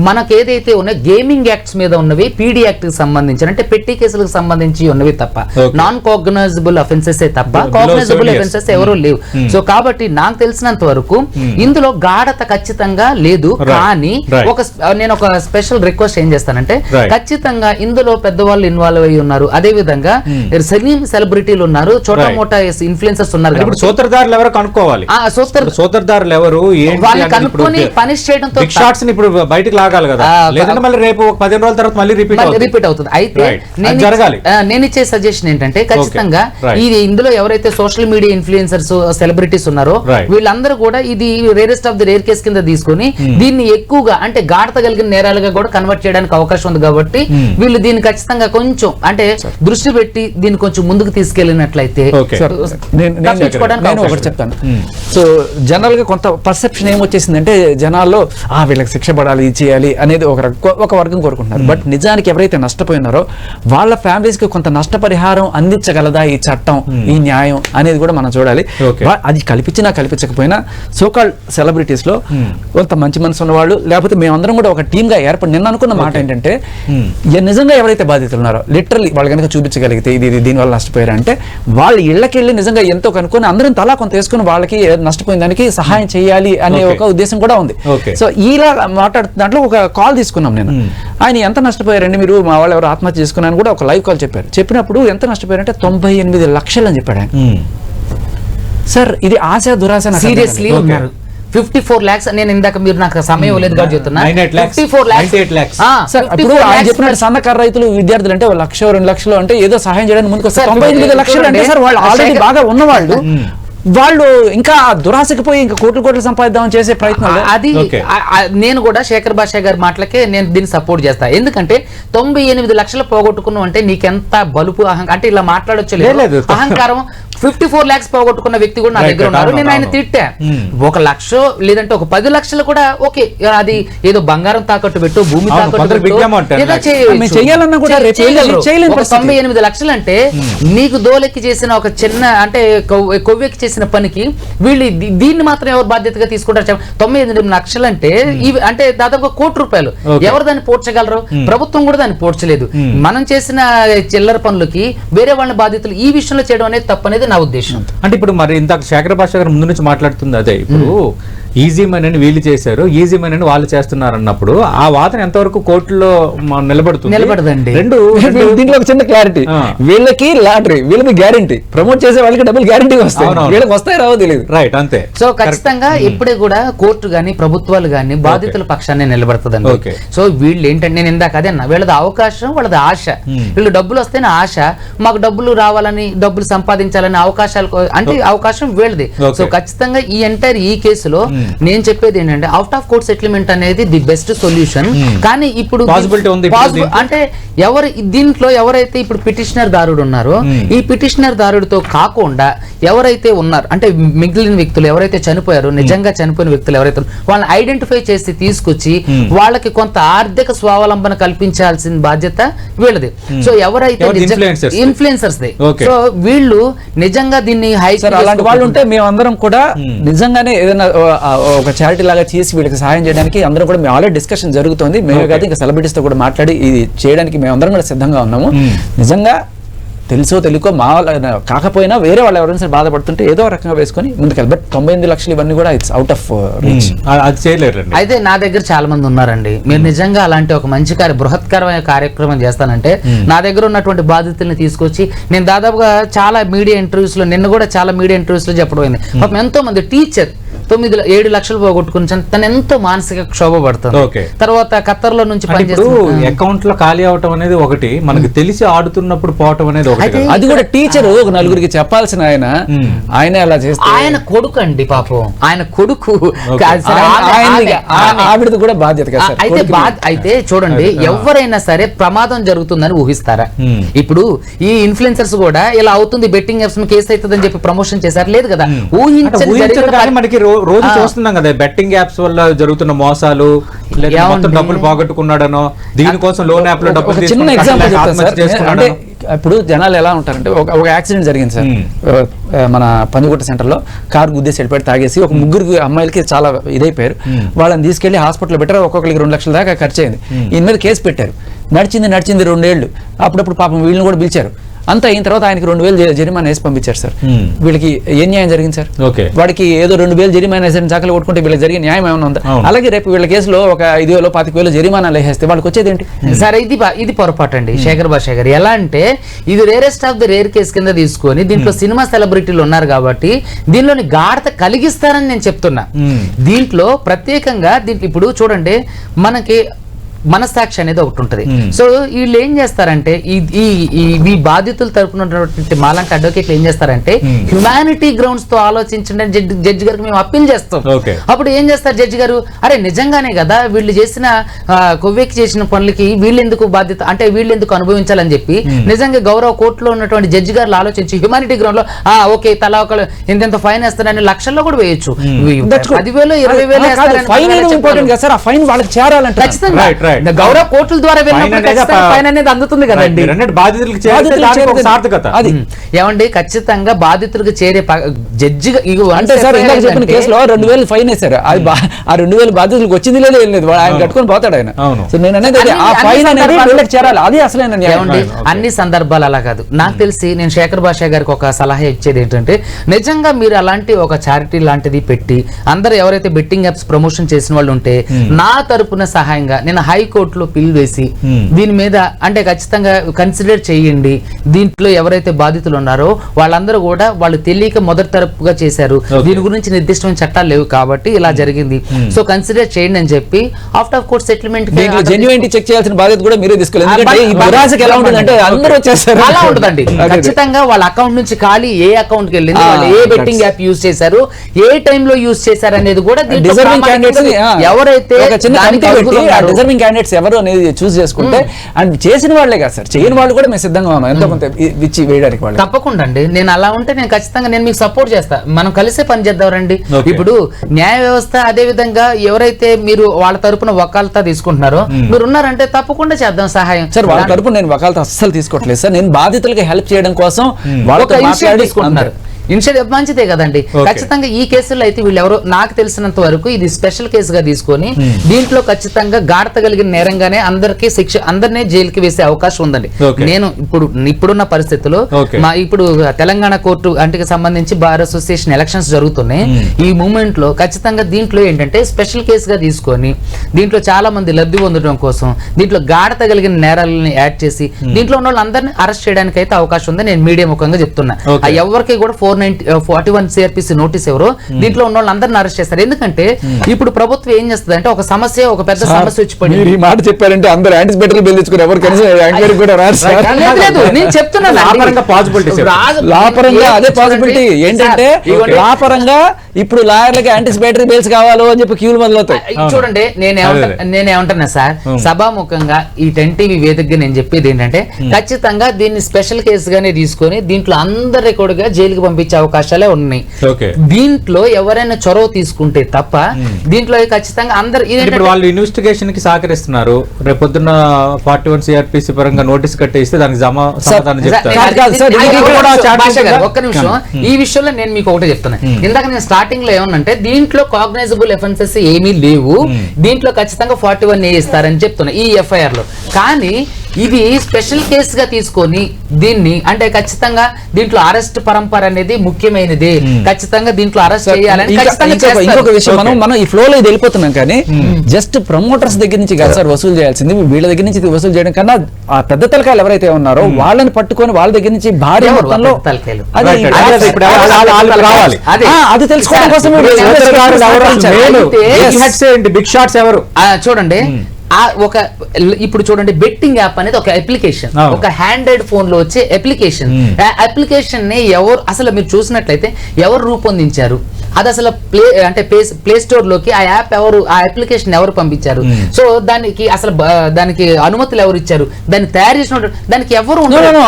మనకు ఏదైతే ఉన్నాయి గేమింగ్ యాక్ట్స్ మీద ఉన్నవి PD యాక్ట్ కి సంబంధించి అంటే పెట్టి కేసులకు సంబంధించి ఉన్నవి తప్ప నాన్ కాగ్నైజబుల్ అఫెన్సెస్ తప్ప కాగ్నైజబుల్ అఫెన్సెస్ ఎవరు లేవు. సో కాబట్టి నాకు తెలిసినంత వరకు ఇందులో గాఢత ఖచ్చితంగా లేదు. కానీ నేను ఒక స్పెషల్ రిక్వెస్ట్ ఏం చేస్తానంటే ఖచ్చితంగా ఇందులో పెద్దవాళ్ళు ఇన్వాల్వ్ అయ్యి ఉన్నారు, అదే విధంగా సెలబ్రిటీలు ఉన్నారు, చోటా మోటా ఇన్ఫ్లుయెన్సర్స్ ఉన్నారు. ఇప్పుడు సూత్రధారులు ఎవరు కనుక్కోవాలి, సూత్రధారులు ఎవరు వాళ్ళని కనుక్కొని పనిష్ చేయడంతో షార్ట్స్ ఇప్పుడు బయటకు లాగాలి కదా, లేదంటే మళ్ళీ రేపు 15 రోజుల తర్వాత మళ్ళీ రిపీట్ అవుతుంది. అయితే నేను ఇచ్చే సజెషన్ ఏంటంటే ఖచ్చితంగా ఇది ఇందులో ఎవరైతే సోషల్ మీడియా ఇన్ఫ్లుయెన్సర్స్ సెలబ్రిటీస్ ఉన్నారో వీళ్ళందరూ కూడా ఇది rarest of the rare case కింద తీసుకొని దీన్ని ఎక్కువగా అంటే గాఢత కలిగిన నేరాలుగా కూడా కన్వర్ట్ చేయడానికి అవకాశం ఉంది. కాబట్టి వీళ్ళు దీన్ని ఖచ్చితంగా కొంచెం అంటే దృష్టి పెట్టి దీన్ని కొంచెం ముందుకు తీసుకెళ్ళినట్లయితే నేను ఒకటి చెప్తాను. సో జనరల్ గా కొంత పర్సెప్షన్ ఏమొచ్చేసిందంటే జనాల్లో వీళ్ళకి శిక్ష పడాలి, ఇది చేయాలి అనేది ఒక వర్గం కోరుకుంటున్నారు. బట్ నిజానికి ఎవరైతే నష్టపోయినారో వాళ్ళ ఫ్యామిలీస్ కి కొంత నష్టపరిహారం అందించగలదా ఈ చట్టం, ఈ న్యాయం అనేది కూడా మనం చూడాలి. అది కల్పించకపోయినా సోకాల్డ్ సెలబ్రిటీస్ లో కొంత మంచి మనసు ఉన్నవాళ్ళు లేకపోతే మేమందరం కూడా ఒక టీమ్ గా ఏర్పడి నిన్న అనుకున్న మాట ఏంటంటే నిజంగా ఎవరైతే బాధితులు ఉన్నారో లిటరల్లీ వాళ్ళు కనుక చూపించగలిగితే ఇది దీనివల్ల నష్టపోయారంటే వాళ్ళ ఇళ్లకెళ్ళి నిజంగా ఎంతో కనుక్కొని అందరం తలా కొంత వేసుకుని వాళ్ళకి నష్టపోయిన దానికి సహాయం చేయాలి అనే ఒక ఉద్దేశం కూడా ఉంది. సో ఇలా మాట్లాడుతున్న దాంట్లో ఒక కాల్ తీసుకున్నాం నేను. ఆయన ఎంత నష్టపోయారండి మీరు, మా వాళ్ళు ఎవరు ఆత్మహత్య చేసుకున్నారని కూడా ఒక లైవ్ కాల్ చెప్పారు. చెప్పినప్పుడు ఎంత నష్టపోయారంటే 98 లక్షలు అని చెప్పాడు ఆయన. సార్ ఇది ఆశ దురాశ సీరియస్లీ ఉన్నారు. 54 lakhs నేను ఇందాక మీరు నాకు సమయం లేదు కాబట్టి చెప్తున్నా 98 lakhs. ఆయన చెప్పినట్టు సన్నకారు రైతులు విద్యార్థులు అంటే 1 లక్ష 2 లక్షలు అంటే ఏదో సహాయం చేయడానికి ముందుకు వస్తారు. 98 లక్షలు అంటే సార్ వాళ్ళు ఆల్రెడీ బాగా ఉన్నవాళ్ళు వాళ్ళు ఇంకా దురాశకి పోయి ఇంకా కోట్లు సంపాదిద్దామని చేసే ప్రయత్నం. అది నేను కూడా శేఖర్ భాషా గారి మాటలకే నేను దీన్ని సపోర్ట్ చేస్తా. ఎందుకంటే 98 లక్షలు పోగొట్టుకున్నావు అంటే నీకెంత బలుపు అంటే ఇలా మాట్లాడొచ్చు అహంకారం. 54 lakhs పోగొట్టుకున్న వ్యక్తి కూడా నా దగ్గర ఉన్నారు. నేను ఆయన తిట్టా 1 లక్ష లేదంటే ఒక 10 లక్షలు కూడా ఓకే, అది ఏదో బంగారం తాకట్టు పెట్టు భూమి తాకట్టు చేయాలన్నా కూడా 98 లక్షలు అంటే నీకు దోలెక్కి చేసిన ఒక చిన్న అంటే కొవ్వెక్కి చేసిన పనికి వీళ్ళు దీన్ని మాత్రం ఎవరు బాధ్యతగా తీసుకుంటారు? 98 లక్షలు అంటే అంటే దాదాపు 1 కోటి రూపాయలు. ఎవరు దాన్ని పోడ్చగలరు? ప్రభుత్వం కూడా దాన్ని పోడ్చలేదు. మనం చేసిన చిల్లర పనులకి వేరే వాళ్ళ బాధ్యతలు ఈ విషయంలో చేయడం అనేది తప్పనేది నా ఉద్దేశం. అంటే ఇప్పుడు మరి ఇందాక శేఖర్ భాషా గారు ముందు నుంచి మాట్లాడుతుంది అదే, ఇప్పుడు ఈజీ మనీ అని వీళ్ళు చేశారు, ఈజీ మనీ అని వాళ్ళు చేస్తున్నారు అన్నప్పుడు ఆ వాదన ఎంతవరకు కోర్టులో నిలబడదండి. దీంట్లో ఒక చిన్న క్లారిటీ, వీళ్ళకి లాటరీ, వీళ్ళకి గ్యారంటీ, ప్రమోట్ చేసే వాళ్ళకి డబుల్ గ్యారంటీ వస్తాయి, వీళ్ళకి వస్తాయి రావో తెలియదు. రైట్, అంతే. సో ఖచ్చితంగా ఇప్పుడే కూడా కోర్టు గాని ప్రభుత్వాలు గాని బాధితుల పక్షాన్ని నిలబడుతుందండి. సో వీళ్ళు ఏంటంటే నేను ఇందాక అదే అన్నా, వీళ్ళది అవకాశం, వాళ్ళది ఆశ. వీళ్ళు డబ్బులు వస్తేనే ఆశ, మాకు డబ్బులు రావాలని డబ్బులు సంపాదించాలని అవకాశాలు అంటే అవకాశం వీళ్ళది. సో ఖచ్చితంగా ఈ ఎంటైర్ ఈ కేసులో నేను చెప్పేది ఏంటంటే అవుట్ ఆఫ్ కోర్ట్ సెటిల్మెంట్ అనేది ది బెస్ట్ సొల్యూషన్. కానీ ఇప్పుడు పాసిబిలిటీ ఉంది అంటే దీంట్లో ఎవరైతే ఇప్పుడు పిటిషనర్ దారుడు ఉన్నారో ఈ పిటిషనర్ దారుడితో కాకుండా ఎవరైతే ఉన్నారు అంటే మిగిలిన వ్యక్తులు ఎవరైతే చనిపోయారో నిజంగా చనిపోయిన వ్యక్తులు ఎవరైతే వాళ్ళని ఐడెంటిఫై చేసి తీసుకొచ్చి వాళ్ళకి కొంత ఆర్థిక స్వావలంబన కల్పించాల్సిన బాధ్యత వీళ్ళది. సో ఎవరైతే ఇన్ఫ్లుయెన్సర్స్ సో వీళ్ళు నిజంగా దీన్ని అలాంటి వాళ్ళు ఉంటే మేమందరం కూడా నిజంగానే ఏదైనా ఒక చారిటీ లాగా చేసి వీళ్ళకి సహాయం చేయడానికి అందరం కూడా మేము ఆల్రెడీ డిస్కషన్ జరుగుతుంది. మేమే కాదు ఇంకా సెలబ్రిటీస్ తో కూడా మాట్లాడి ఇది చేయడానికి మేమందరం కూడా సిద్ధంగా ఉన్నాము. నిజంగా తెలుసో తెలియకో మా కాకపోయినా వేరే వాళ్ళు ఎవరైనా సరే బాధపడుతుంటే ఏదో రకంగా వేసుకొని ముందుకెళ్ళి. బట్ 98 లక్షలు ఇవన్నీ కూడా ఇట్స్ అవుట్ ఆఫ్ రీచ్. అది చేయలేరు. అయితే నా దగ్గర చాలా మంది ఉన్నారండి. మీరు నిజంగా అలాంటి ఒక మంచి బృహత్కరమైన కార్యక్రమం చేస్తానంటే నా దగ్గర ఉన్నటువంటి బాధితుల్ని తీసుకొచ్చి నేను దాదాపుగా చాలా మీడియా ఇంటర్వ్యూస్ లో నిన్న కూడా చాలా మీడియా ఇంటర్వ్యూస్ లో చెప్పడం అయింది. పాపం ఎంతో మంది టీచర్ 7 లక్షలు పోగొట్టుకుని తను ఎంతో మానసిక క్షోభ పడుతుంది. తర్వాత ఖత్తర్లో నుంచి అకౌంట్ లో ఖాళీ అవటం అనేది ఒకటి, మనకి తెలిసి ఆడుతున్నప్పుడు పోవటం అనేది ఒకటి. అది కూడా టీచర్ ఒక నలుగురికి చెప్పాల్సిన ఆయన అలా చేస్తే ఆయన కొడుకు అండి పాపం, ఆయన కొడుకు ఆవిడది కూడా బాధ్యత కదా. అయితే చూడండి ఎవరైనా సరే ప్రమాదం జరుగుతుందని ఊహిస్తారా? ఇప్పుడు ఈ ఇన్ఫ్లుయెన్సర్స్ కూడా ఇలా అవుతుంది బెట్టింగ్ యాప్స్ కేసు అవుతుందని చెప్పి ప్రమోషన్ చేశారు లేదు కదా. మనకి రోజు చూస్తున్నాం కదా బెట్టింగ్ యాప్స్ వల్ల జరుగుతున్న మోసాలు, మొత్తం డబ్బులు పోగొట్టుకున్నాడనో దీనికోసం లోన్ యాప్ లో డబ్బులు. చిన్న ఎగ్జాంపుల్ అంటే ఇప్పుడు జనాలు ఎలా ఉంటారంటే ఒక యాక్సిడెంట్ జరిగింది సార్ మన పందిగుట్ట సెంటర్ లో. కారు గుద్దేసి వెళ్ళిపోయి తాగేసి ఒక 3 అమ్మాయిలకి చాలా ఇదైపోయారు. వాళ్ళని తీసుకెళ్లి హాస్పిటల్ పెట్టారు. ఒక్కొక్కరికి 2 లక్షల దాకా ఖర్చు అయింది. ఈయన మీద కేసు పెట్టారు. నడిచింది 2 ఏళ్ళు. అప్పుడప్పుడు పాపం వీళ్ళని కూడా పిలిచారు. అంతా అయిన తర్వాత ఆయనకి 2000 జరిమానా వేసి పంపించారు సార్. వీళ్ళకి ఏం న్యాయం జరిగింది సార్? వాడికి ఏదో 2000 జరిమానా వేసి చాకలు కొట్టుకుంటే వీళ్ళకి జరిగే న్యాయం ఏమైనా ఉందా? అలాగే రేపు వీళ్ళ కేసులో ఒక 5000 25,000 జరిమానాలు వేసేస్తే వాళ్ళకి వచ్చేది ఏంటి? సరే ఇది పొరపాటు అండి శేఖర్ భాష గారు. ఎలా అంటే ఇది rarest of the rare case కింద తీసుకొని దీంట్లో సినిమా సెలబ్రిటీలు ఉన్నారు కాబట్టి దీనిలోని గాఢత కలిగిస్తారని నేను చెప్తున్నా. దీంట్లో ప్రత్యేకంగా ఇప్పుడు చూడండి మనకి మనస్సాక్షి అనేది ఒకటి ఉంటుంది. సో వీళ్ళు ఏం చేస్తారంటే ఈ బాధితుల తరపున మాలాంటి అడ్వకేట్లు ఏం చేస్తారంటే హ్యుమానిటీ గ్రౌండ్స్ తో ఆలోచించండి జడ్జి గారికి మేము అప్పీల్ చేస్తాం. అప్పుడు ఏం చేస్తారు జడ్జి గారు, అరే నిజంగానే కదా వీళ్ళు చేసిన కొవ్వెక్కి చేసిన పనులకి వీళ్ళెందుకు బాధ్యత అంటే వీళ్ళెందుకు అనుభవించాలని చెప్పి నిజంగా గౌరవ కోర్టులో ఉన్నటువంటి జడ్జి గారు ఆలోచించి హ్యుమానిటీ గ్రౌండ్ లో ఓకే తలా ఒకళ్ళు ఇంత ఫైన్ వేస్తారని లక్షల్లో కూడా వేయచ్చు. 10,000 20,000 ఖచ్చితంగా గౌరవ కోర్టుల ద్వారా ఫైన్ అనేది అందుతుంది కదండి. ఏమండి ఖచ్చితంగా బాధితులకు చేరే జడ్జి అంటే సార్ చెప్పిన కేసులో 2,000 ఫైన్ వేశారు. అది ఆ 2,000 బాధితులకు వచ్చింది లేదు ఏం లేదు, ఆయన కట్టుకొని పోతాడు ఆయన. నేను అనేది ఆ ఫైన్ అనేది చేరాలి, అది అసలైన ఏమండి. అన్ని సందర్భాలు అలా కాదు. నాకు తెలిసి నేను శేఖర్ భాష గారికి ఒక సలహా ఇచ్చేది ఏంటంటే నిజంగా మీరు అలాంటి ఒక చారిటీ లాంటిది పెట్టి అందరూ ఎవరైతే బెట్టింగ్ యాప్స్ ప్రమోషన్ చేసిన వాళ్ళు ఉంటే నా తరపున సహాయంగా నేను హైకోర్టులో పిల్ వేసి దీని మీద అంటే ఖచ్చితంగా కన్సిడర్ చేయండి. దీంట్లో ఎవరైతే బాధితులు ఉన్నారో వాళ్ళందరూ కూడా వాళ్ళు తెలియక మొదటి తరపుగా చేశారు. దీని గురించి నిర్దిష్టమైన చట్టాలు లేవు కాబట్టి ఇలా జరిగింది. సో కన్సిడర్ చేయండి అని చెప్పి after court settlement genuinity check చేయాల్సిన బాధ్యత కూడా మీరే తీసుకోవాలి. అలా ఉంటుందండి. ఖచ్చితంగా వాళ్ళ అకౌంట్ నుంచి ఖాళీ ఏ అకౌంట్ కి వెళ్ళింది, వాళ్ళు ఏ బెట్టింగ్ యాప్ యూజ్ చేశారు, ఏ టైంలో యూజ్ చేశారు అనేది కూడా ఎవరైతే డిజర్వింగ్ క్యాండిడేట్స్ ఎవరు అనేది చూస్ చేసుకుంటే అండ్ చేసిన వాళ్ళే కదా సార్, చేయని వాళ్ళు కూడా మేము సిద్ధంగా ఉన్నాం ఎంతో కొంత ఇచ్చి వేయడానికి. వాళ్ళు తప్పకుండా అండి. నేను అలా ఉంటే నేను ఖచ్చితంగా నేను మీకు సపోర్ట్ చేస్తా. మనం కలిసే పని చేద్దాం రండి. ఇప్పుడు న్యాయ వ్యవస్థ అదే విధంగా ఎవరైతే మీరు వాళ్ళ తరపున వకాలతా తీసుకుంటున్నారో మీరు ఉన్నారంటే తప్పకుండా చేద్దాం సహాయం. సార్ వాళ్ళ తరపున నేను వకాలతా అస్సలు తీసుకోవట్లేదు సార్. నేను బాధితులకి హెల్ప్ చేయడం కోసం వాళ్ళతో మాట్లాడుకుంటున్నారు. ఇన్షియేటివ్ మంచిదే కదండి. ఖచ్చితంగా ఈ కేసులో అయితే వీళ్ళు ఎవరో నాకు తెలిసినంత వరకు ఇది స్పెషల్ కేసుగా తీసుకొని దీంట్లో ఖచ్చితంగా గాఢత కలిగిన నేరంగానే అందరికీ శిక్ష అందరినీ జైలుకి వేసే అవకాశం ఉందండి. నేను ఇప్పుడున్న పరిస్థితుల్లో ఇప్పుడు తెలంగాణ కోర్టు అంటే సంబంధించి బార్ అసోసియేషన్ ఎలక్షన్స్ జరుగుతున్నాయి. ఈ మూమెంట్ లో ఖచ్చితంగా దీంట్లో ఏంటంటే స్పెషల్ కేసుగా తీసుకొని దీంట్లో చాలా మంది లబ్ధి పొందడం కోసం దీంట్లో గాఢత కలిగిన నేరాలని యాడ్ చేసి దీంట్లో ఉన్న వాళ్ళందరినీ అరెస్ట్ చేయడానికి అయితే అవకాశం ఉంది. నేను మీడియా ముఖంగా చెప్తున్నా. ఎవరికి కూడా 4 41 సిఆర్పిసి నోటీస్ ఎవరో దీంట్లో ఉన్న వాళ్ళందరిని అరెస్ట్ చేస్తారు. ఎందుకంటే ఇప్పుడు ప్రభుత్వం ఏం చేస్తుంది అంటే ఒక సమస్య, ఒక పెద్ద సమస్య వచ్చి పడింది. మీరు ఈ మాట చెప్పారంటే అందరూ యాంటిసిపేటరీ బిల్ తెచ్చుకుని ఎవరు కనీసం ఎంక్వైరీ కూడా రాదు సార్. లేదు, నేను చెప్తున్నాను లాపరంగా అదే పాసిబిలిటీ ఏంటంటే లాపరంగా ఇప్పుడు లాయర్లకి యాంటిసిపేటరీ బిల్స్ కావాలో అని చెప్పి క్యూలు మొదలవుతాయి. చూడండి నేనేమంటున్నా సార్, సభాముఖంగా ఈ 10TV వేదికగా నేను చెప్పేది ఏంటంటే ఖచ్చితంగా దీన్ని స్పెషల్ కేసుగానే తీసుకొని దీంట్లో అందరి కూడా జైలుకి పంపించే అవకాశాలే ఉన్నాయి. దీంట్లో ఎవరైనా చొరవ తీసుకుంటే తప్ప దీంట్లో ఖచ్చితంగా అందరు వాళ్ళు ఇన్వెస్టిగేషన్ కి సహకరిస్తున్నారు. రేపొద్దున 41 సిఆర్పిసి పరంగా నోటీస్ కట్టేస్తే దానికి సమాధానం చెప్తారు. ఒక్క నిమిషం, ఈ విషయంలో నేను మీకు ఒకటే చెప్తాను. ఇందాక నేను స్టార్టింగ్ లో ఏమన్నంటే దీంట్లో కాగ్నైజబుల్ ఎఫెన్సెస్ ఏమీ లేవు, దీంట్లో ఖచ్చితంగా 41A ఇస్తారని చెప్తున్నా ఈ FIR లో. కానీ ఇది స్పెషల్ కేసుగా తీసుకొని దీన్ని అంటే ఖచ్చితంగా దీంట్లో అరెస్ట్ పరంపర అనేది ముఖ్యమైనది, ఖచ్చితంగా దీంట్లో అరెస్ట్ చేయాలని ఇంకొక విషయం మనం ఈ ఫ్లో లో ఇది వెళ్ళిపోతున్నాం. కానీ జస్ట్ ప్రమోటర్స్ దగ్గర నుంచి కాదు సార్ వసూలు చేయాల్సింది, వీళ్ళ దగ్గర నుంచి వసూలు చేయడం కన్నా ఆ పెద్ద తలకాయలు ఎవరైతే ఉన్నారో వాళ్ళని పట్టుకొని వాళ్ళ దగ్గర నుంచి భారీ మొత్తంలో అది తెలుసుకోవడం కోసం బిగ్ షాట్స్ ఎవరు చూడండి. ఇప్పుడు చూడండి, బెట్టింగ్ యాప్ అనేది ఒక అప్లికేషన్, ఒక హ్యాండ్రెడ్ ఫోన్ లో వచ్చే అప్లికేషన్. అప్లికేషన్ ని ఎవరు అసలు మీరు చూసినట్లయితే ఎవరు రూపొందించారు, అది అసలు ప్లే స్టోర్ లోకి ఆ యాప్ ఎవరు, ఆ అప్లికేషన్ ఎవరు పంపించారు, సో దానికి అసలు దానికి అనుమతులు ఎవరు ఇచ్చారు, దాన్ని తయారు చేసిన దానికి ఎవరు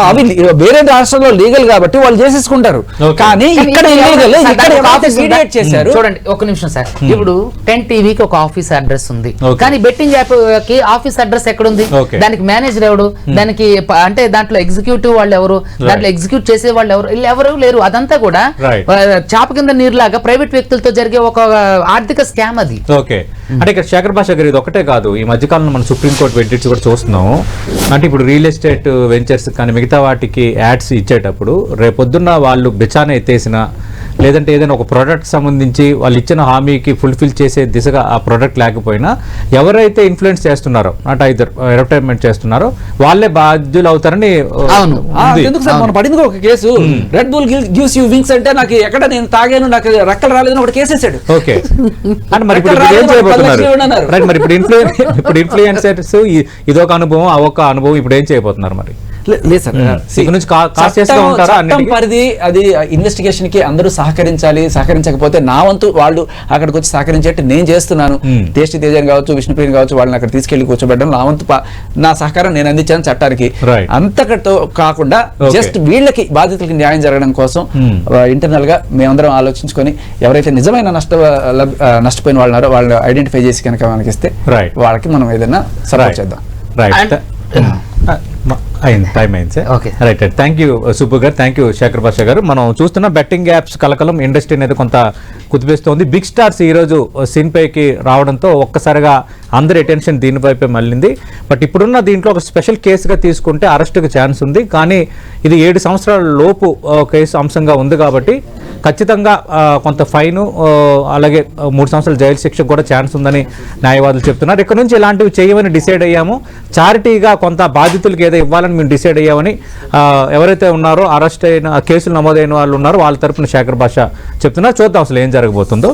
అవి వేరే రాష్ట్రంలో లీగల్ కాబట్టి వాళ్ళు చేసేసుకుంటారు. కానీ ఇక్కడ చేశారు. చూడండి ఒక నిమిషం సార్, ఇప్పుడు 10TVకి ఒక ఆఫీస్ అడ్రస్ ఉంది, కానీ బెట్టింగ్ యాప్ కి ఆఫీస్ అడ్రస్ ఎక్కడ ఉంది, దానికి మేనేజర్ ఎవడు, దానికి అంటే దాంట్లో ఎగ్జిక్యూటివ్ వాళ్ళు ఎవరు, దాంట్లో ఎగ్జిక్యూట్ చేసే వాళ్ళు ఎవరు, ఎవరు లేరు. అదంతా కూడా చాప కింద నీరులాగా ప్రైవేట్ వ్యక్తులతో జరిగే ఒక ఆర్థిక స్కామ్ అది. ఓకే, అంటే ఇక్కడ శేఖర్ భాష గారు ఇది ఒకటే కాదు, ఈ మధ్యకాలంలో మనం సుప్రీంకోర్టు వెడ్డిట్స్ కూడా చూస్తున్నాము. అంటే ఇప్పుడు రియల్ ఎస్టేట్ వెంచర్స్ కానీ మిగతా వాటికి యాడ్స్ ఇచ్చేటప్పుడు రేపొద్దున్న వాళ్ళు బిచాన ఎత్తేసిన లేదంటే ఏదైనా ఒక ప్రోడక్ట్ సంబంధించి వాళ్ళు ఇచ్చిన హామీకి ఫుల్ఫిల్ చేసే దిశగా ఆ ప్రోడక్ట్ లేకపోయినా ఎవరైతే ఇన్ఫ్లుయెన్స్ చేస్తున్నారో నాట్ ఐదర్ అడ్వర్టైజ్మెంట్ చేస్తున్నారో వాళ్ళే బాధ్యులు అవుతారని. ఎందుకు సార్ మనం పడింది ఒక case, red bull gives you wings అంటే నాకు ఎక్కడ నేను తాగాను నాకు రెక్కలు రాలేదని ఒకటి కేసేసాడు. ఓకే, అంటే మరి ఇప్పుడు ఏం చేయబోతున్నారు? రైట్, మరి ఇప్పుడు ఇన్ఫ్లుయెన్సర్స్ ఇదొక అనుభవం ఆ ఒక అనుభవం ఇప్పుడు ఏం చేయబోతున్నారు మరి? లేదు సార్, పరిధి అది ఇన్వెస్టిగేషన్ కి అందరూ సహకరించాలి, సహకరించకపోతే నా వంతు వాళ్ళు అక్కడికి వచ్చి సహకరించేట్టు నేను చేస్తున్నాను. టేస్టీ తేజన్ కావచ్చు, విష్ణుప్రియన్ కావచ్చు, వాళ్ళని అక్కడ తీసుకెళ్లి కూర్చోబెట్టడం నా వంతు నా సహకారం నేను అందించాను చట్టానికి. అంతకతో కాకుండా జస్ట్ వీళ్ళకి బాధితులకి న్యాయం జరగడం కోసం ఇంటర్నల్ గా మేమందరం ఆలోచించుకొని ఎవరైతే నిజమైన నష్టపోయిన వాళ్ళు ఉన్నారో వాళ్ళని ఐడెంటిఫై చేసి కనుక మనకి ఇస్తే వాళ్ళకి మనం ఏదైనా సపోర్ట్ చేద్దాం. టైం అయింది sir. Right, thank you Subbu గారు, థ్యాంక్ యూ శేఖర్ భాష గారు. మనం చూస్తున్న బెట్టింగ్ యాప్స్ కలకలం ఇండస్ట్రీ అనేది కొంత కుదిపిస్తోంది. బిగ్ స్టార్స్ ఈరోజు సీన్ పైకి రావడంతో ఒక్కసారిగా అందరి అటెన్షన్ దీనివైపే మళ్ళింది. బట్ ఇప్పుడున్న దీంట్లో ఒక స్పెషల్ కేసుగా తీసుకుంటే అరెస్ట్కి ఛాన్స్ ఉంది, కానీ ఇది 7 సంవత్సరాల లోపు కేసు అంశంగా ఉంది కాబట్టి ఖచ్చితంగా కొంత ఫైను అలాగే 3 సంవత్సరాల జైలు శిక్షకు కూడా ఛాన్స్ ఉందని న్యాయవాదులు చెప్తున్నారు. ఇక్కడ నుంచి ఇలాంటివి చేయమని డిసైడ్ అయ్యాము, చారిటీగా కొంత బాధితులకు ఏదో ఇవ్వాలని మేము డిసైడ్ అయ్యామని ఎవరైతే ఉన్నారో అరెస్ట్ అయిన కేసులు నమోదైన వాళ్ళు ఉన్నారో వాళ్ళ తరపున శేఖర్ భాష చెప్తున్నారు. చూద్దాం అసలు ఏం జరగబోతుందో.